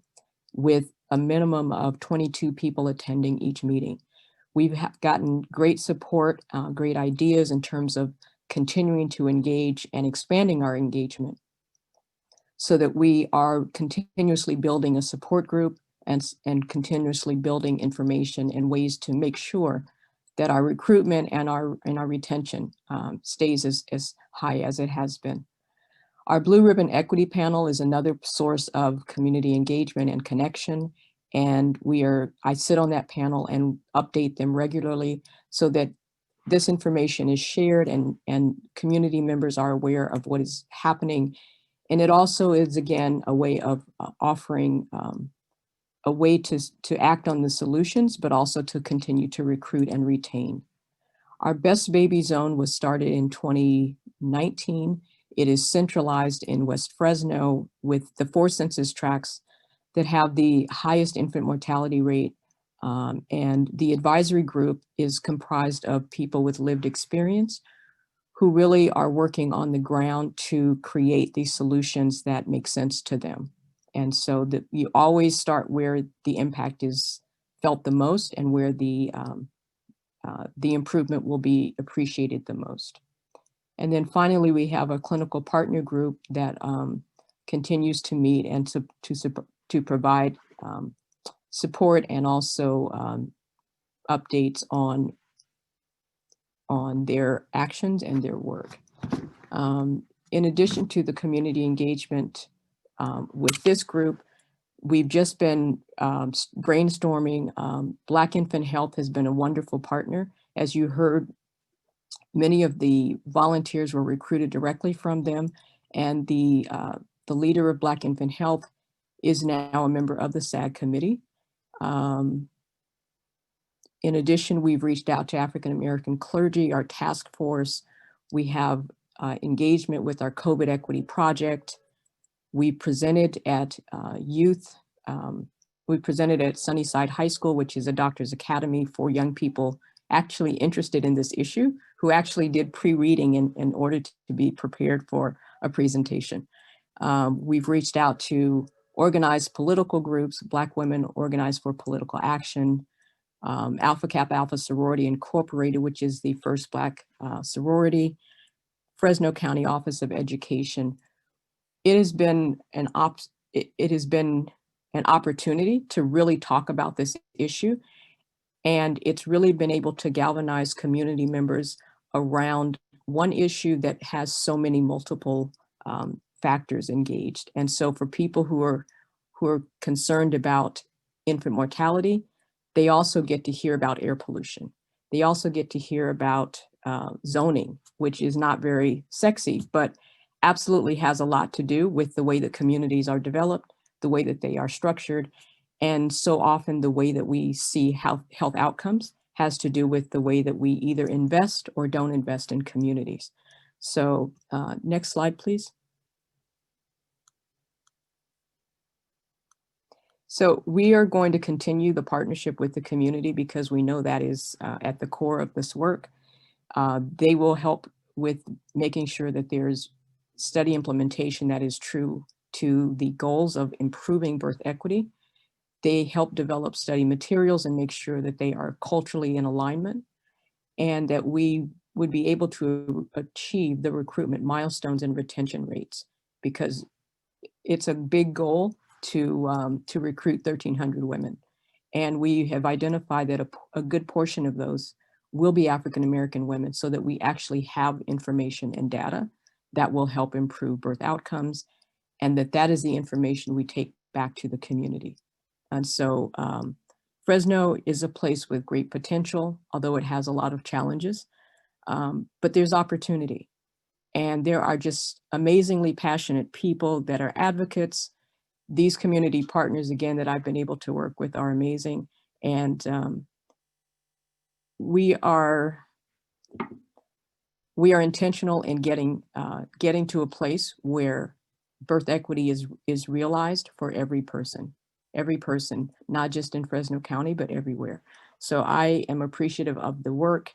with a minimum of 22 people attending each meeting. We've gotten great support, great ideas in terms of continuing to engage and expanding our engagement so that we are continuously building a support group and continuously building information and ways to make sure that our recruitment and our retention stays as high as it has been. Our Blue Ribbon Equity Panel is another source of community engagement and connection. And I sit on that panel and update them regularly so that this information is shared and community members are aware of what is happening. And it also is, again, a way of offering a way to act on the solutions, but also to continue to recruit and retain. Our Best Baby Zone was started in 2019. It is centralized in West Fresno with the 4 census tracts that have the highest infant mortality rate. And the advisory group is comprised of people with lived experience who really are working on the ground to create these solutions that make sense to them. And so that you always start where the impact is felt the most and where the improvement will be appreciated the most. And then finally, we have a clinical partner group that continues to meet and to provide support and also updates on their actions and their work. In addition to the community engagement with this group, we've just been brainstorming. Black Infant Health has been a wonderful partner. As you heard, many of the volunteers were recruited directly from them, and the leader of Black Infant Health is now a member of the SAG committee. In addition, we've reached out to African American clergy, our task force. We have engagement with our COVID Equity Project. We presented at youth. We presented at Sunnyside High School, which is a doctor's academy for young people actually interested in this issue, who actually did pre-reading in order to be prepared for a presentation. We've reached out to organized political groups, Black Women Organized for Political Action, Alpha Kappa Alpha Sorority Incorporated, which is the first Black sorority, Fresno County Office of Education. It has been an opportunity to really talk about this issue And it's really been able to galvanize community members around one issue that has so many multiple factors engaged. And so for people who are concerned about infant mortality, they also get to hear about air pollution. They also get to hear about zoning, which is not very sexy, but absolutely has a lot to do with the way that communities are developed, the way that they are structured. And so often the way that we see health outcomes has to do with the way that we either invest or don't invest in communities. So next slide, please. So we are going to continue the partnership with the community because we know that is at the core of this work. They will help with making sure that there's study implementation that is true to the goals of improving birth equity. They help develop study materials and make sure that they are culturally in alignment and that we would be able to achieve the recruitment milestones and retention rates, because it's a big goal to recruit 1,300 women. And we have identified that a good portion of those will be African-American women, so that we actually have information and data that will help improve birth outcomes, and that is the information we take back to the community. And so Fresno is a place with great potential, although it has a lot of challenges, but there's opportunity. And there are just amazingly passionate people that are advocates. These community partners, again, that I've been able to work with are amazing. And we are intentional in getting to a place where birth equity is realized for every person, not just in Fresno County, but everywhere. So I am appreciative of the work.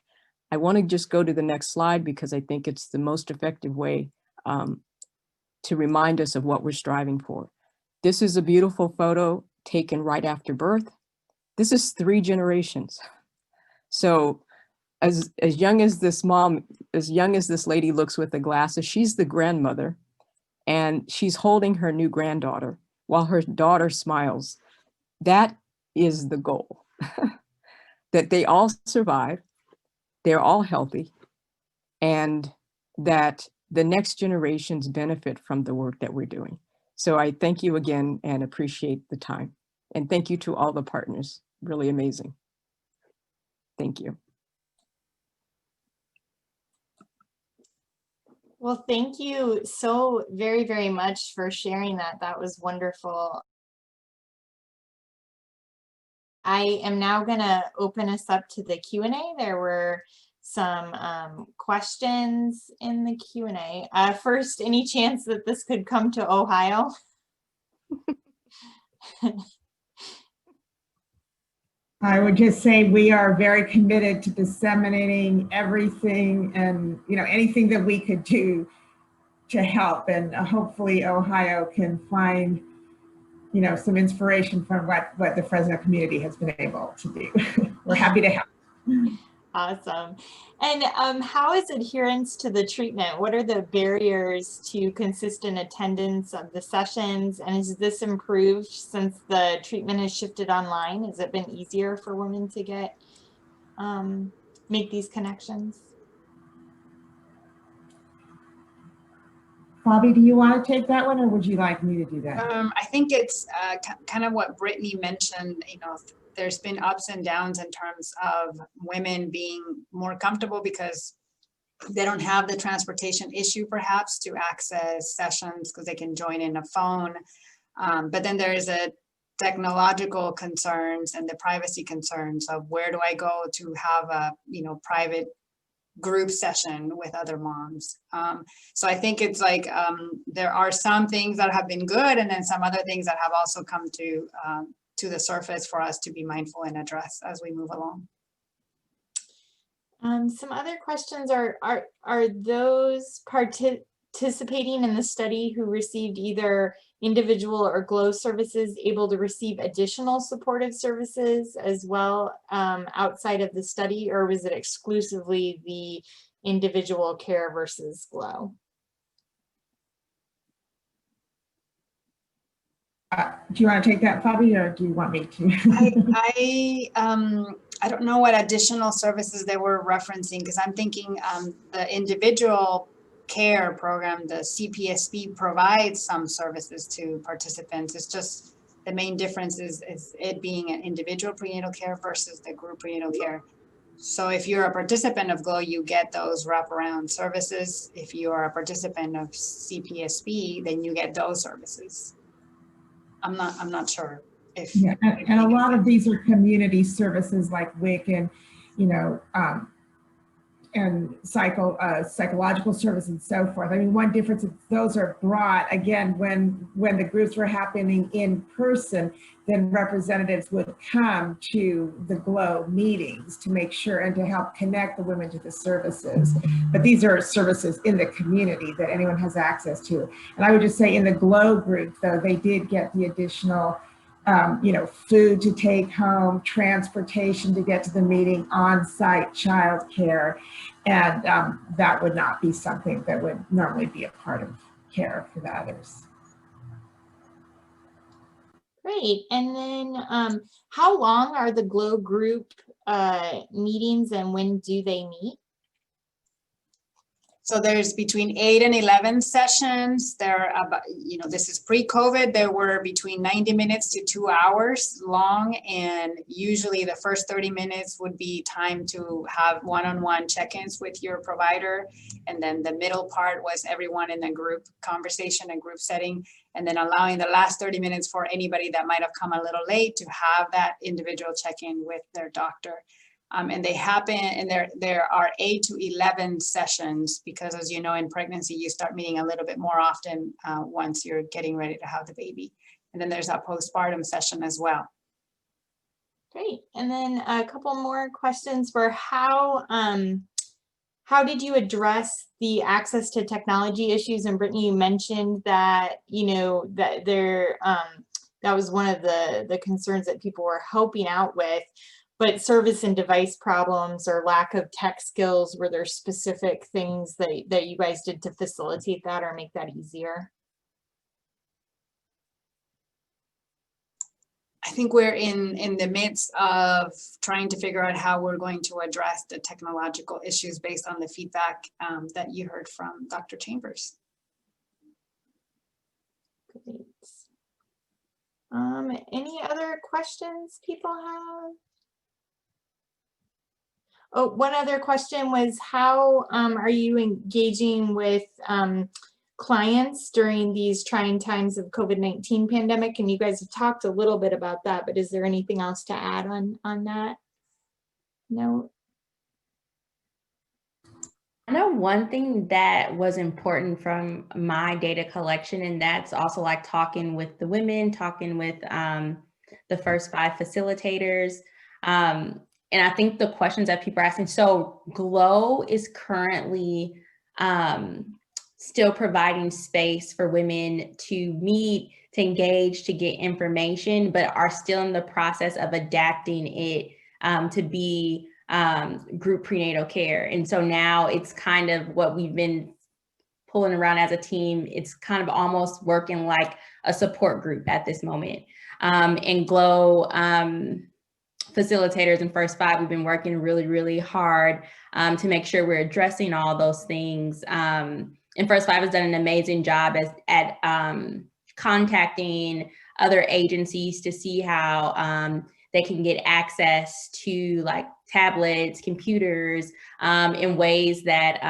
I want to just go to the next slide because I think it's the most effective way to remind us of what we're striving for. This is a beautiful photo taken right after birth. This is 3 generations. So as young as this mom, as young as this lady looks with the glasses, she's the grandmother, and she's holding her new granddaughter while her daughter smiles. That is the goal, that they all survive, they're all healthy, and that the next generations benefit from the work that we're doing. So I thank you again and appreciate the time. And thank you to all the partners, really amazing. Thank you. Well, thank you so very, very much for sharing that. That was wonderful. I am now going to open us up to the Q&A. There were some questions in the Q&A. First, any chance that this could come to Ohio? I would just say we are very committed to disseminating everything and, you know, anything that we could do to help, and hopefully Ohio can find, you know, some inspiration from what the Fresno community has been able to do. We're happy to help. Awesome. And how is adherence to the treatment? What are the barriers to consistent attendance of the sessions? And has this improved since the treatment has shifted online? Has it been easier for women to get, make these connections? Bobby, do you want to take that one, or would you like me to do that? I think it's kind of what Brittany mentioned. You know, there's been ups and downs in terms of women being more comfortable because they don't have the transportation issue perhaps to access sessions because they can join in a phone. But then there's a technological concerns and the privacy concerns of where do I go to have a, you know, private group session with other moms. So I think it's like there are some things that have been good, and then some other things that have also come to the surface for us to be mindful and address as we move along. Some other questions are those participating in the study who received either individual or GLOW services able to receive additional supportive services as well outside of the study, or was it exclusively the individual care versus GLOW? Do you want to take that, Fabi, or do you want me to? I don't know what additional services they were referencing, because I'm thinking the individual care program, the CPSP, provides some services to participants. It's just the main difference is it being an individual prenatal care versus the group prenatal care. So if you're a participant of GLOW, you get those wraparound services. If you are a participant of CPSP, then you get those services. I'm not sure if. Yeah, and a lot of these are community services like WIC and, you know, and psychological service and so forth. I mean, one difference is those are brought, again, when the groups were happening in person, then representatives would come to the GLOW meetings to make sure and to help connect the women to the services. But these are services in the community that anyone has access to. And I would just say in the GLOW group, though, they did get the additional you know, food to take home, transportation to get to the meeting, on-site childcare, and that would not be something that would normally be a part of care for the others. Great. And then how long are the GLOW group meetings and when do they meet? So there's between 8 and 11 sessions. They're about, you know, this is pre-COVID. There were between 90 minutes to 2 hours long. And usually the first 30 minutes would be time to have one-on-one check-ins with your provider. And then the middle part was everyone in the group conversation and group setting. And then allowing the last 30 minutes for anybody that might have come a little late to have that individual check-in with their doctor. And they happen, and there are 8 to 11 sessions, because as you know, in pregnancy, you start meeting a little bit more often once you're getting ready to have the baby. And then there's a postpartum session as well. Great. And then a couple more questions for how did you address the access to technology issues? And Brittany, you mentioned that, you know, that that was one of the concerns that people were helping out with. But service and device problems or lack of tech skills, were there specific things that you guys did to facilitate that or make that easier? I think we're in the midst of trying to figure out how we're going to address the technological issues based on the feedback that you heard from Dr. Chambers. Great. Any other questions people have? Oh, one other question was how are you engaging with clients during these trying times of COVID-19 pandemic? And you guys have talked a little bit about that, but is there anything else to add on that? No. I know one thing that was important from my data collection, and that's also like talking with the women, talking with the first 5 facilitators. And I think the questions that people are asking, so GLOW is currently still providing space for women to meet, to engage, to get information, but are still in the process of adapting it to be group prenatal care. And so now it's kind of what we've been pulling around as a team. It's kind of almost working like a support group at this moment. And GLOW facilitators in First 5, we've been working really, really hard to make sure we're addressing all those things. And First 5 has done an amazing job at contacting other agencies to see how they can get access to like tablets, computers, in ways that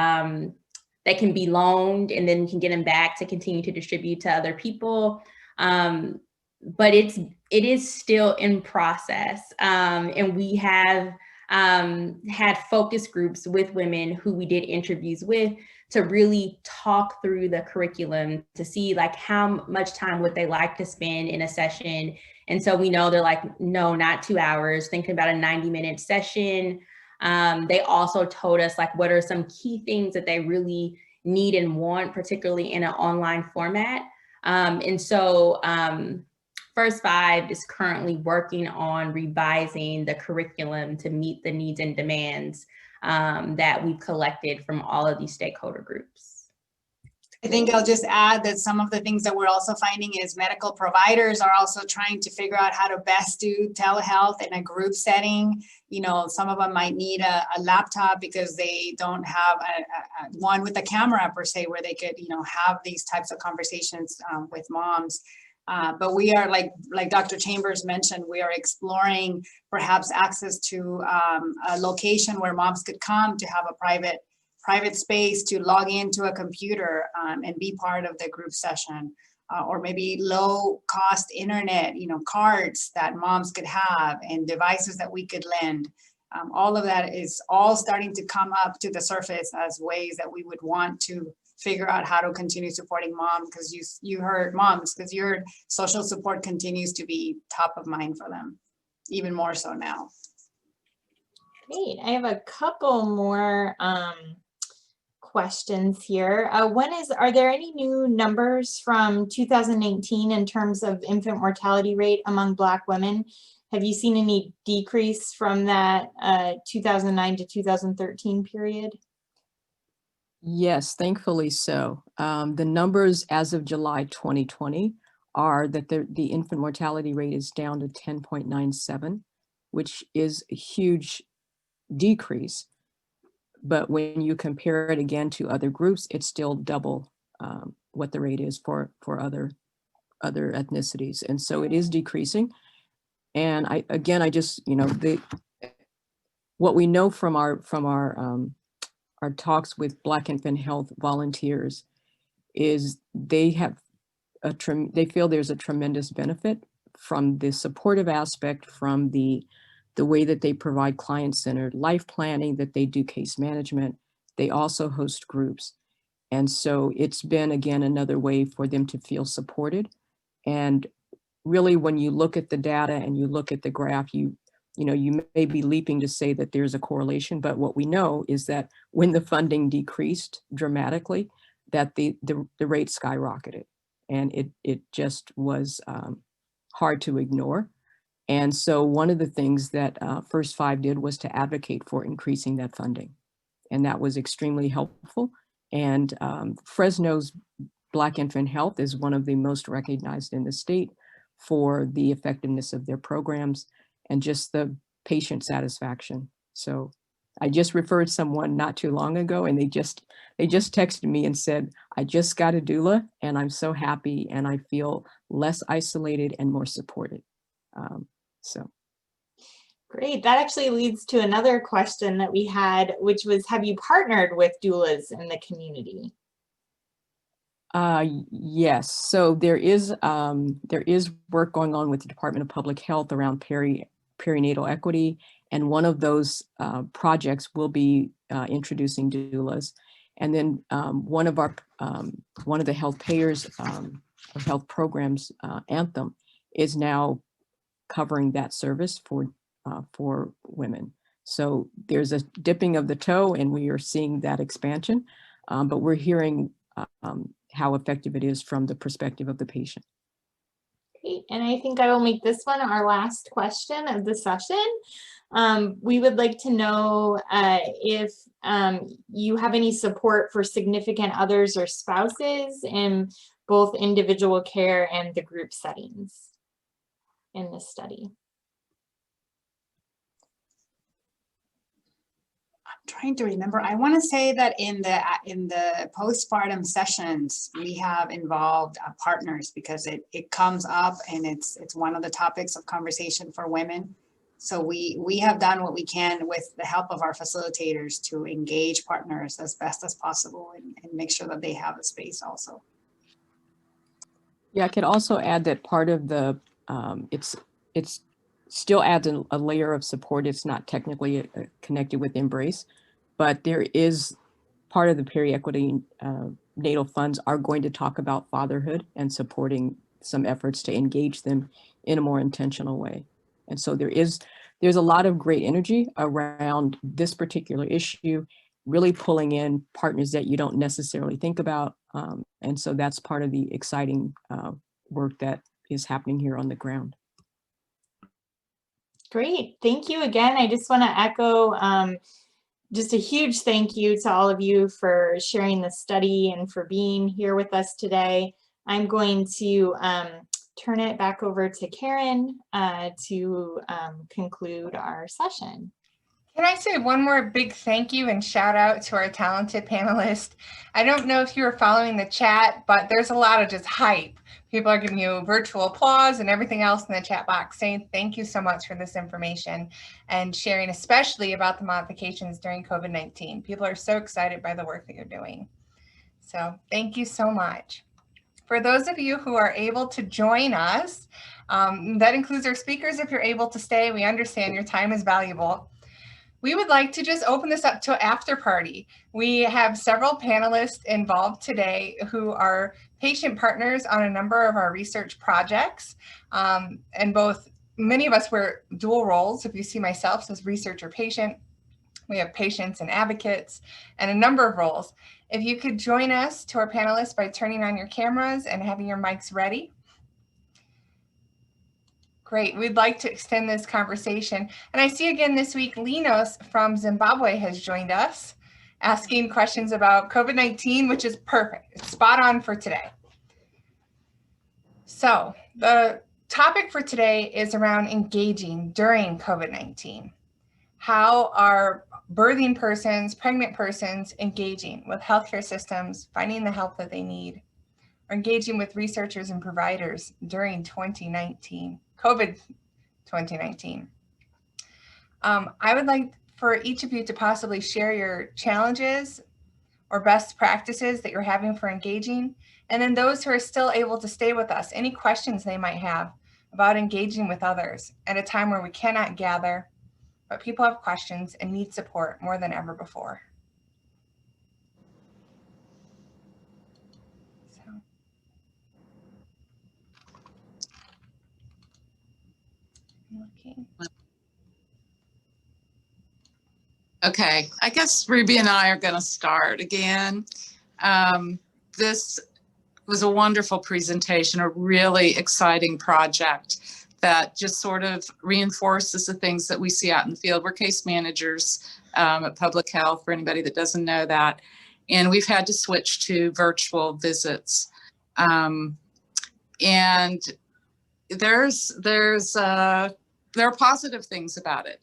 that can be loaned and then can get them back to continue to distribute to other people. But it is still in process. And we have had focus groups with women who we did interviews with to really talk through the curriculum to see like how much time would they like to spend in a session. And so we know they're like, no, not 2 hours, thinking about a 90-minute session. They also told us like what are some key things that they really need and want, particularly in an online format. And so First 5 is currently working on revising the curriculum to meet the needs and demands that we've collected from all of these stakeholder groups. I think I'll just add that some of the things that we're also finding is medical providers are also trying to figure out how to best do telehealth in a group setting. You know, some of them might need a laptop because they don't have one with a camera per se, where they could, you know, have these types of conversations with moms. But we are, like Dr. Chambers mentioned, we are exploring perhaps access to a location where moms could come to have a private space to log into a computer and be part of the group session, or maybe low cost internet, you know, cards that moms could have and devices that we could lend. All of that is all starting to come up to the surface as ways that we would want to figure out how to continue supporting moms, because you heard moms, because your social support continues to be top of mind for them, even more so now. Great. I have a couple more questions here. One is, are there any new numbers from 2018 in terms of infant mortality rate among Black women? Have you seen any decrease from that 2009 to 2013 period? Yes, thankfully so. The numbers as of July 2020 are that the infant mortality rate is down to 10.97, which is a huge decrease. But when you compare it again to other groups, it's still double what the rate is for other ethnicities. And so it is decreasing. And I just, you know, what we know from our talks with Black infant health volunteers is they feel there's a tremendous benefit from the supportive aspect, from the way that they provide client-centered life planning, that they do case management. They also host groups. And so it's been, again, another way for them to feel supported. And really, when you look at the data and you look at the graph, you may be leaping to say that there's a correlation, but what we know is that when the funding decreased dramatically, that the rate skyrocketed. And it just was hard to ignore. And so one of the things that First Five did was to advocate for increasing that funding. And that was extremely helpful. And Fresno's Black Infant Health is one of the most recognized in the state for the effectiveness of their programs and just the patient satisfaction. So I just referred someone not too long ago, and they just texted me and said, I just got a doula and I'm so happy and I feel less isolated and more supported. Great. That actually leads to another question that we had, which was, have you partnered with doulas in the community? Yes. So there is work going on with the Department of Public Health around perinatal equity, and one of those projects will be introducing doulas. And then one of the health payers or health programs, Anthem, is now covering that service for women. So there's a dipping of the toe, and we are seeing that expansion, but we're hearing how effective it is from the perspective of the patient. Great. And I think I will make this one our last question of the session. We would like to know if you have any support for significant others or spouses in both individual care and the group settings in this study. Trying to remember, I want to say that in the postpartum sessions, we have involved partners, because it comes up and it's one of the topics of conversation for women. So we have done what we can with the help of our facilitators to engage partners as best as possible and make sure that they have a space also. Yeah, I could also add that part of the, it's still adds a layer of support. It's not technically connected with Embrace, but there is part of the Peri-Equity natal funds are going to talk about fatherhood and supporting some efforts to engage them in a more intentional way. And so there's a lot of great energy around this particular issue, really pulling in partners that you don't necessarily think about. And so that's part of the exciting work that is happening here on the ground. Great. Thank you again. I just want to echo just a huge thank you to all of you for sharing the study and for being here with us today. I'm going to turn it back over to Karen to conclude our session. Can I say one more big thank you and shout out to our talented panelists? I don't know if you were following the chat, but there's a lot of just hype. People are giving you virtual applause and everything else in the chat box saying thank you so much for this information and sharing, especially about the modifications during COVID-19. People are so excited by the work that you're doing. So thank you so much. For those of you who are able to join us, that includes our speakers. If you're able to stay, we understand your time is valuable. We would like to just open this up to an after party. We have several panelists involved today who are patient partners on a number of our research projects. And many of us wear dual roles. If you see myself as researcher patient, we have patients and advocates and a number of roles. If you could join us to our panelists by turning on your cameras and having your mics ready. Great, we'd like to extend this conversation. And I see again this week, Linos from Zimbabwe has joined us, asking questions about COVID-19, which is perfect. It's spot on for today. So the topic for today is around engaging during COVID-19. How are birthing persons, pregnant persons engaging with healthcare systems, finding the help that they need, or engaging with researchers and providers during COVID-2019. I would like for each of you to possibly share your challenges or best practices that you're having for engaging. And then those who are still able to stay with us, any questions they might have about engaging with others at a time where we cannot gather, but people have questions and need support more than ever before. Okay, I guess Ruby and I are going to start again. This was a wonderful presentation, a really exciting project that just sort of reinforces the things that we see out in the field. We're case managers at Public Health, for anybody that doesn't know that. And we've had to switch to virtual visits. And there are positive things about it.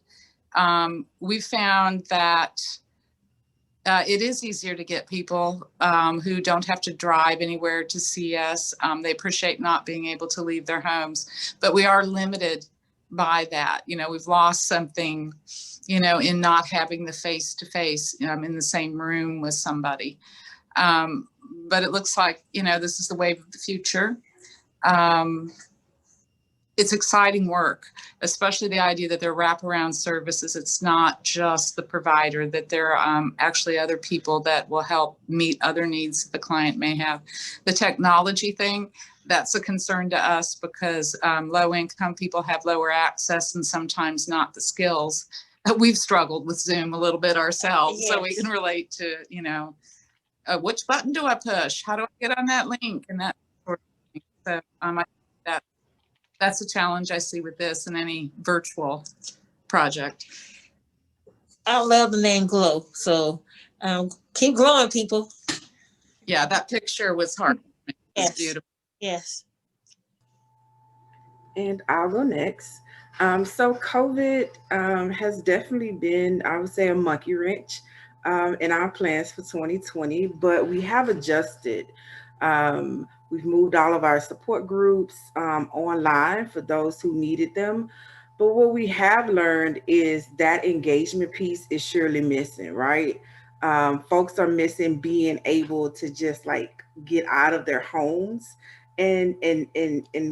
We found that it is easier to get people who don't have to drive anywhere to see us. They appreciate not being able to leave their homes, but we are limited by that. You know, we've lost something, you know, in not having the face-to-face in the same room with somebody. But it looks like, you know, this is the wave of the future. It's exciting work, especially the idea that there are wraparound services. It's not just the provider, that there are actually other people that will help meet other needs that the client may have. The technology thing, that's a concern to us because low income people have lower access and sometimes not the skills. We've struggled with Zoom a little bit ourselves, yes. So we can relate to, you know, which button do I push? How do I get on that link? And that sort of thing. So I think that's a challenge I see with this and any virtual project. I love the name Glow, so keep glowing, people. Yeah, that picture was hard. It was beautiful. Yes. And I'll go next. So COVID has definitely been, I would say, a monkey wrench in our plans for 2020, but we have adjusted. We've moved all of our support groups online for those who needed them. But what we have learned is that engagement piece is surely missing, right? Folks are missing being able to just like get out of their homes and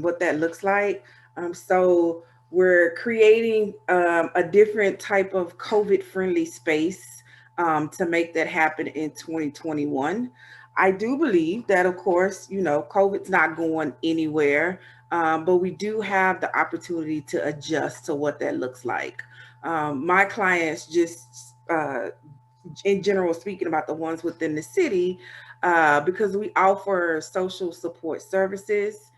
what that looks like. So we're creating a different type of COVID-friendly space to make that happen in 2021. I do believe that, of course, you know, COVID's not going anywhere, but we do have the opportunity to adjust to what that looks like. My clients just, in general, speaking about the ones within the city, because we offer social support services,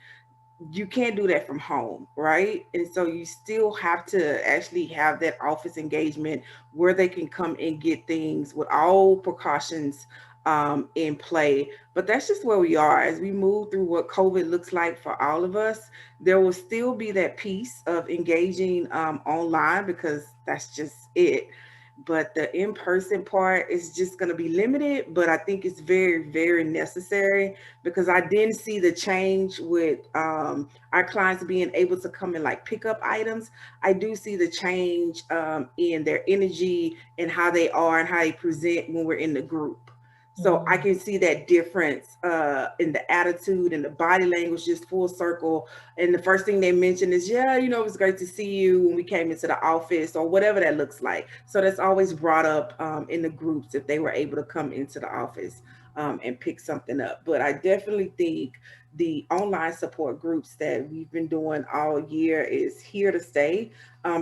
you can't do that from home, right? And so you still have to actually have that office engagement where they can come and get things with all precautions in play. But that's just where we are as we move through what COVID looks like for all of us. There will still be that piece of engaging online because that's just it. But the in-person part is just going to be limited, but I think it's very, very necessary because I didn't see the change with our clients being able to come and like pick up items. I do see the change in their energy and how they are and how they present when we're in the group. So I can see that difference in the attitude and the body language, just full circle. And the first thing they mentioned is, yeah, you know, it was great to see you when we came into the office or whatever that looks like. So that's always brought up in the groups if they were able to come into the office and pick something up. But I definitely think the online support groups that we've been doing all year is here to stay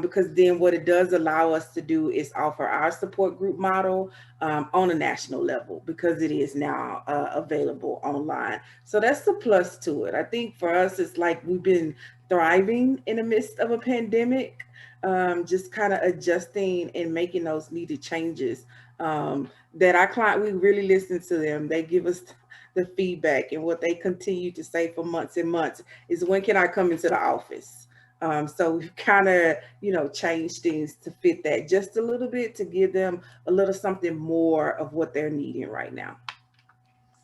because then what it does allow us to do is offer our support group model on a national level because it is now available online. So that's the plus to it. I think for us, it's like we've been thriving in the midst of a pandemic, just kind of adjusting and making those needed changes that our client, we really listen to them. They give us the feedback, and what they continue to say for months and months is, when can I come into the office? So we've kind of, you know, changed things to fit that just a little bit to give them a little something more of what they're needing right now.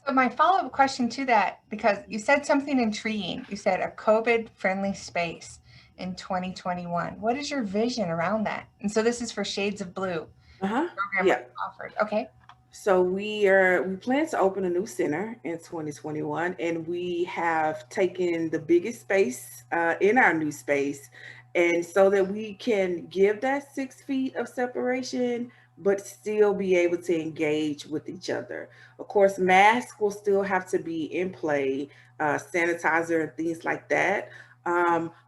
So my follow-up question to that, because you said something intriguing. You said a COVID-friendly space in 2021. What is your vision around that? And so this is for Shades of Blue program Yeah. offered. Okay. So we plan to open a new center in 2021, and we have taken the biggest space in our new space, and so that we can give that 6 feet of separation, but still be able to engage with each other. Of course, masks will still have to be in play, sanitizer and things like that.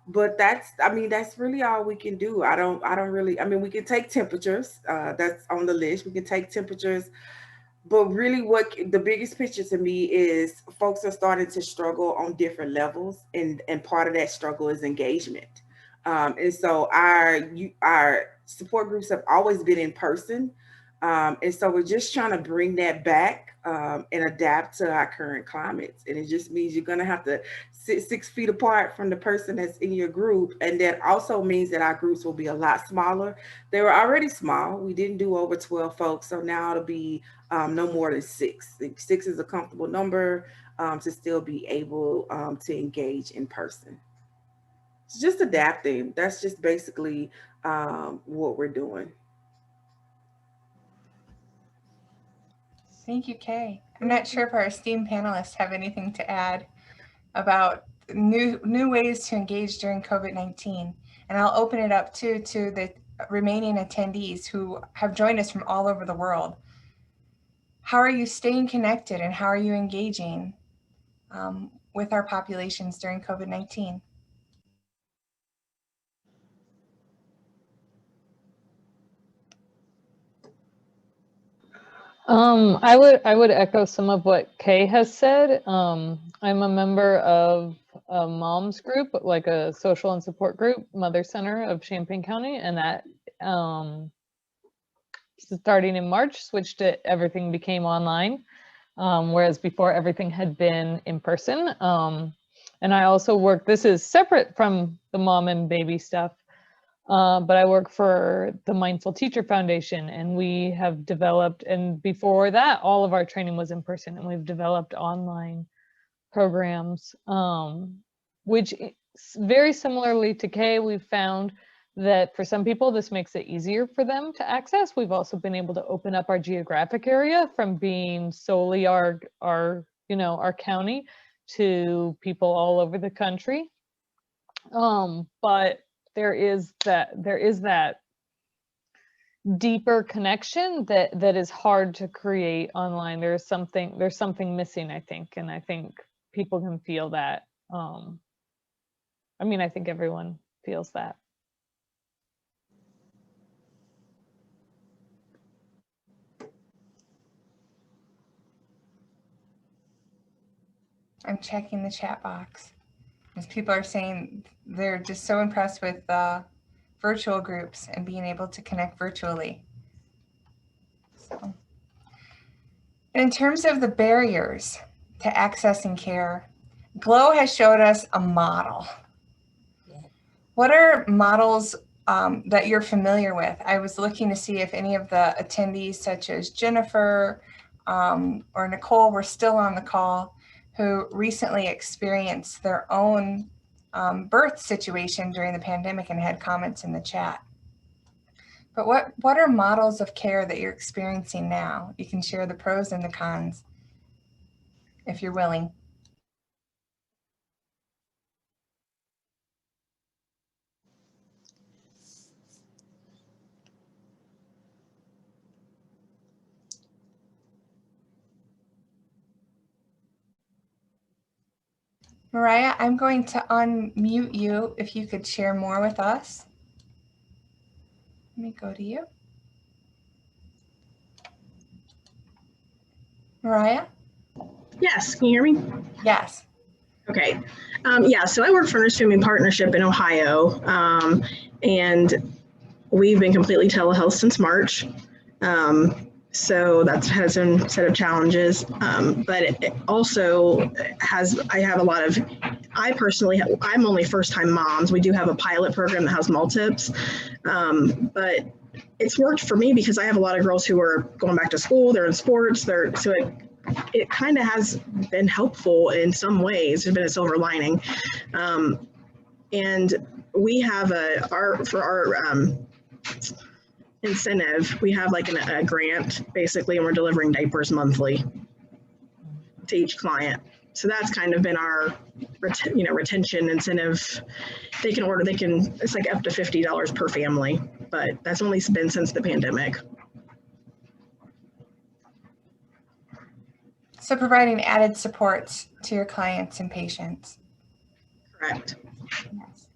But that's really all we can do. I don't really, we can take temperatures, that's on the list. We can take temperatures, but really what the biggest picture to me is folks are starting to struggle on different levels, and part of that struggle is engagement. And so our support groups have always been in person, and so we're just trying to bring that back and adapt to our current climates. And it just means you're going to have to sit 6 feet apart from the person that's in your group, and that also means that our groups will be a lot smaller. They were already small. We didn't do over 12 folks, so now it'll be no more than 6. 6 is a comfortable number to still be able to engage in person. It's just adapting. That's just basically what we're doing. Thank you, Kay. I'm not sure if our esteemed panelists have anything to add about new ways to engage during COVID-19. And I'll open it up too to the remaining attendees who have joined us from all over the world. How are you staying connected, and how are you engaging with our populations during COVID-19? I would echo some of what Kay has said. I'm a member of a mom's group, like a social and support group, Mother Center of Champaign County, and that starting in March switched to everything became online, whereas before everything had been in person. And I also work, this is separate from the mom and baby stuff, but I work for the Mindful Teacher Foundation, and we have developed, and before that, all of our training was in person, and we've developed online programs, which very similarly to Kay, we've found that for some people, this makes it easier for them to access. We've also been able to open up our geographic area from being solely our county to people all over the country. But there is that deeper connection that is hard to create online. There's something missing, I think, and I think people can feel that. I think everyone feels that. I'm checking the chat box. As people are saying, they're just so impressed with virtual groups and being able to connect virtually. So, in terms of the barriers to accessing care, GLOW has showed us a model. What are models that you're familiar with? I was looking to see if any of the attendees, such as Jennifer or Nicole, were still on the call, who recently experienced their own birth situation during the pandemic and had comments in the chat. But what are models of care that you're experiencing now? You can share the pros and the cons if you're willing. Mariah, I'm going to unmute you if you could share more with us. Let me go to you. Mariah? Yes, can you hear me? Yes. Okay. Yeah, so I work for Nurse Family Partnership in Ohio, and we've been completely telehealth since March. So that's has a set of challenges, but it also has, I personally, I'm only first-time moms. We do have a pilot program that has multips, but it's worked for me because I have a lot of girls who are going back to school, they're in sports, so it kind of has been helpful in some ways. There's been a silver lining. And we have for our incentive, we have like a grant basically, and we're delivering diapers monthly to each client. So that's kind of been our retention incentive. It's like up to $50 per family, but that's only been since the pandemic. So providing added supports to your clients and patients. Correct. Yes.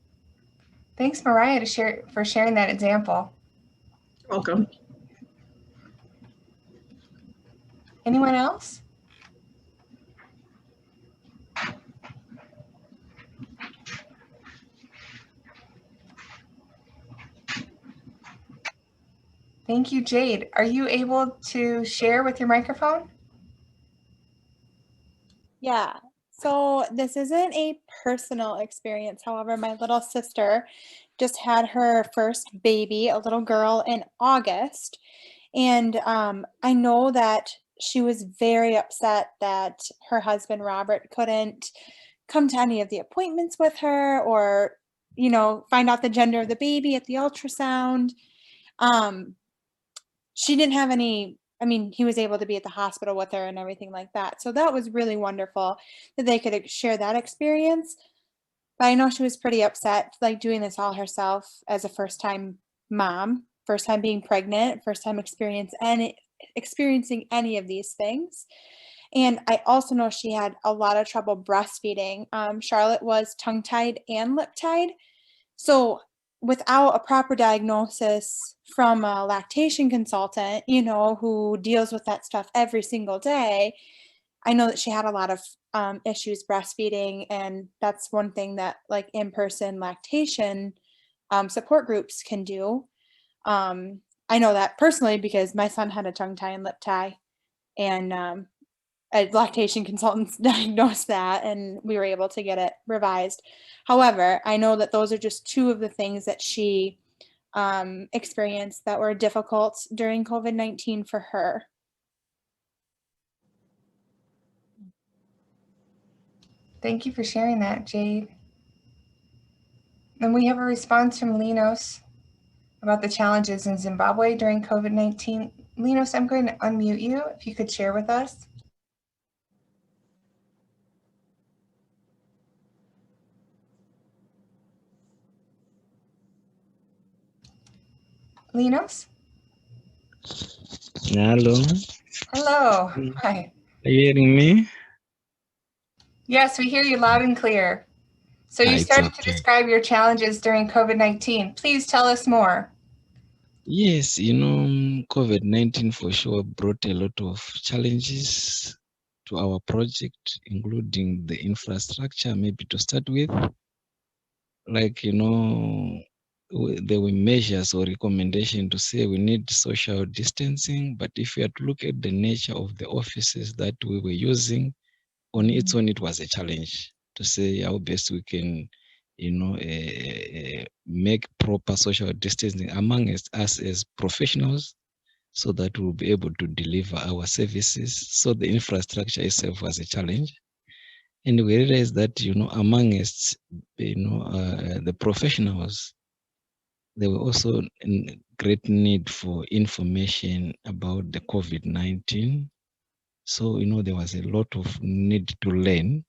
Thanks, Mariah, for sharing that example. You're welcome. Anyone else? Thank you, Jade. Are you able to share with your microphone? Yeah, so this isn't a personal experience. However, my little sister just had her first baby, a little girl, in August. And I know that she was very upset that her husband, Robert, couldn't come to any of the appointments with her or, find out the gender of the baby at the ultrasound. She didn't have any, he was able to be at the hospital with her and everything like that. So that was really wonderful that they could share that experience. But I know she was pretty upset, like doing this all herself as a first-time mom, first time being pregnant, first time experiencing any of these things. And I also know she had a lot of trouble breastfeeding. Charlotte was tongue-tied and lip-tied. So without a proper diagnosis from a lactation consultant, who deals with that stuff every single day, I know that she had a lot of issues breastfeeding, and that's one thing that like in-person lactation support groups can do. I know that personally because my son had a tongue tie and lip tie, and a lactation consultant diagnosed that, and we were able to get it revised. However, I know that those are just two of the things that she experienced that were difficult during COVID-19 for her. Thank you for sharing that, Jade. And we have a response from Linos about the challenges in Zimbabwe during COVID-19. Linos, I'm going to unmute you if you could share with us. Linos? Hello. Hello. Hi. Are you hearing me? Yes, we hear you loud and clear. So you started to describe your challenges during COVID-19. Please tell us more. Yes, COVID-19 for sure brought a lot of challenges to our project, including the infrastructure, maybe to start with. Like, there were measures or recommendation to say we need social distancing, but if you had to look at the nature of the offices that we were using, on its own, it was a challenge to say how best we can, make proper social distancing among us as professionals, so that we'll be able to deliver our services. So the infrastructure itself was a challenge. And we realized that, among us, the professionals, there were also a great need for information about the COVID-19. So, there was a lot of need to learn,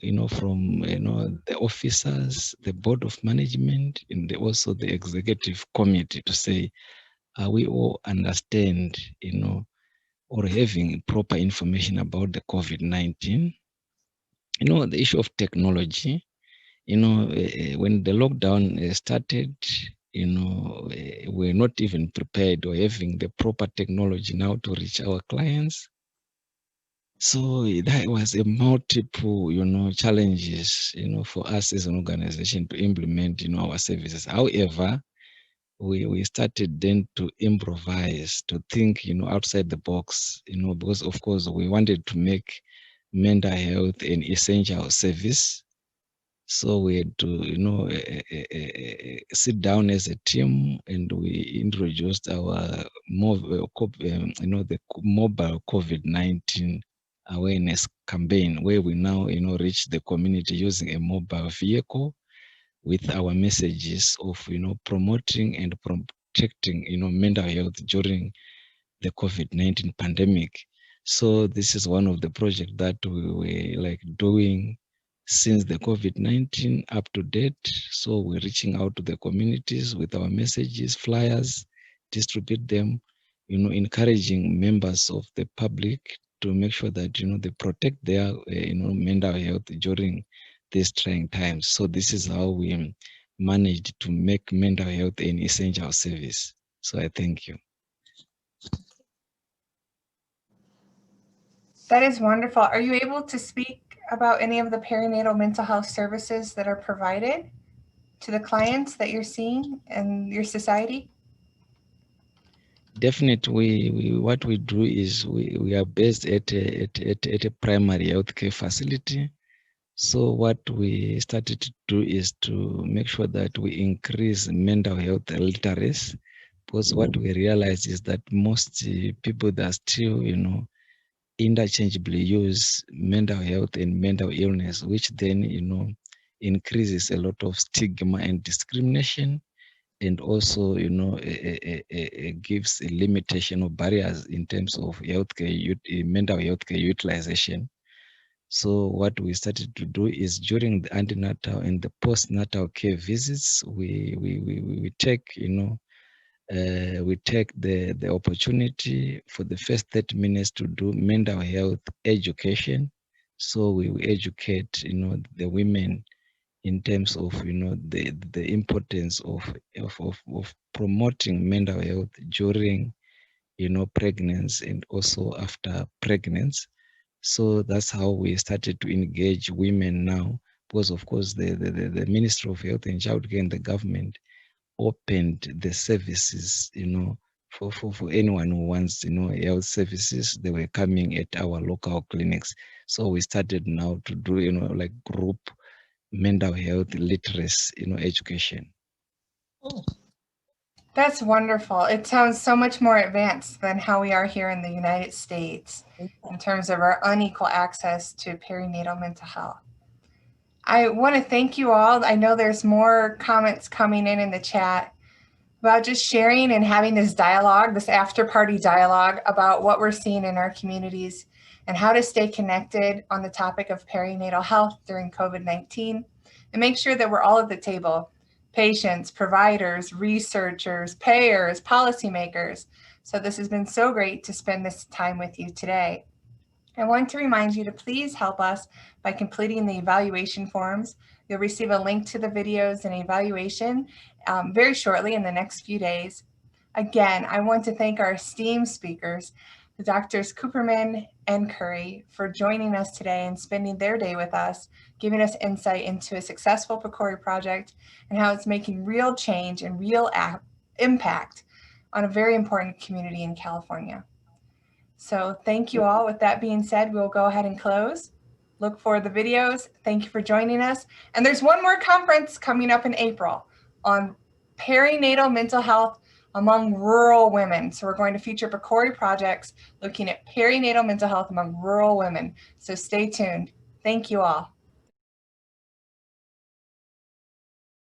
from, the officers, the board of management, and also the executive committee to say, we all understand, or having proper information about the COVID-19. The issue of technology, when the lockdown started, we're not even prepared or having the proper technology now to reach our clients. So that was a multiple, challenges, for us as an organization to implement, our services. However, we started then to improvise, to think, outside the box, because of course we wanted to make mental health an essential service. So we had to, sit down as a team, and we introduced our mobile COVID-19 awareness campaign, where we now, reach the community using a mobile vehicle with our messages of, promoting and protecting, mental health during the COVID-19 pandemic. So this is one of the projects that we were doing since the COVID-19 up to date. So we're reaching out to the communities with our messages, flyers, distribute them, encouraging members of the public to make sure that, they protect their, mental health during these trying times. So this is how we managed to make mental health an essential service. So I thank you. That is wonderful. Are you able to speak about any of the perinatal mental health services that are provided to the clients that you're seeing in your society? Definitely, what we do is we are based at a primary healthcare facility. So what we started to do is to make sure that we increase mental health literacy, because what we realize is that most people that still, interchangeably use mental health and mental illness, which then, increases a lot of stigma and discrimination, and also, gives a limitation of barriers in terms of healthcare, mental health care utilization. So what we started to do is during the antenatal and the postnatal care visits, we take, we take the opportunity for the first 30 minutes to do mental health education. So we educate, the women in terms of, the importance of promoting mental health during, pregnancy and also after pregnancy. So that's how we started to engage women now, because of course the Ministry of Health and Childcare and the government opened the services, for anyone who wants, health services. They were coming at our local clinics. So we started now to do, group mental health literacy, education. That's wonderful. It sounds so much more advanced than how we are here in the United States in terms of our unequal access to perinatal mental health. I want to thank you all. I know there's more comments coming in the chat about just sharing and having this dialogue, this after-party dialogue about what we're seeing in our communities and how to stay connected on the topic of perinatal health during COVID-19, and make sure that we're all at the table. Patients, providers, researchers, payers, policymakers. So this has been so great to spend this time with you today. I want to remind you to please help us by completing the evaluation forms. You'll receive a link to the videos and evaluation very shortly in the next few days. Again, I want to thank our esteemed speakers, the Doctors Kuperman and Curry for joining us today and spending their day with us, giving us insight into a successful PCORI project and how it's making real change and real impact on a very important community in California. So thank you all. With that being said, we'll go ahead and close. Look for the videos. Thank you for joining us. And there's one more conference coming up in April on perinatal mental health among rural women. So we're going to feature PCORI projects looking at perinatal mental health among rural women. So stay tuned. Thank you all.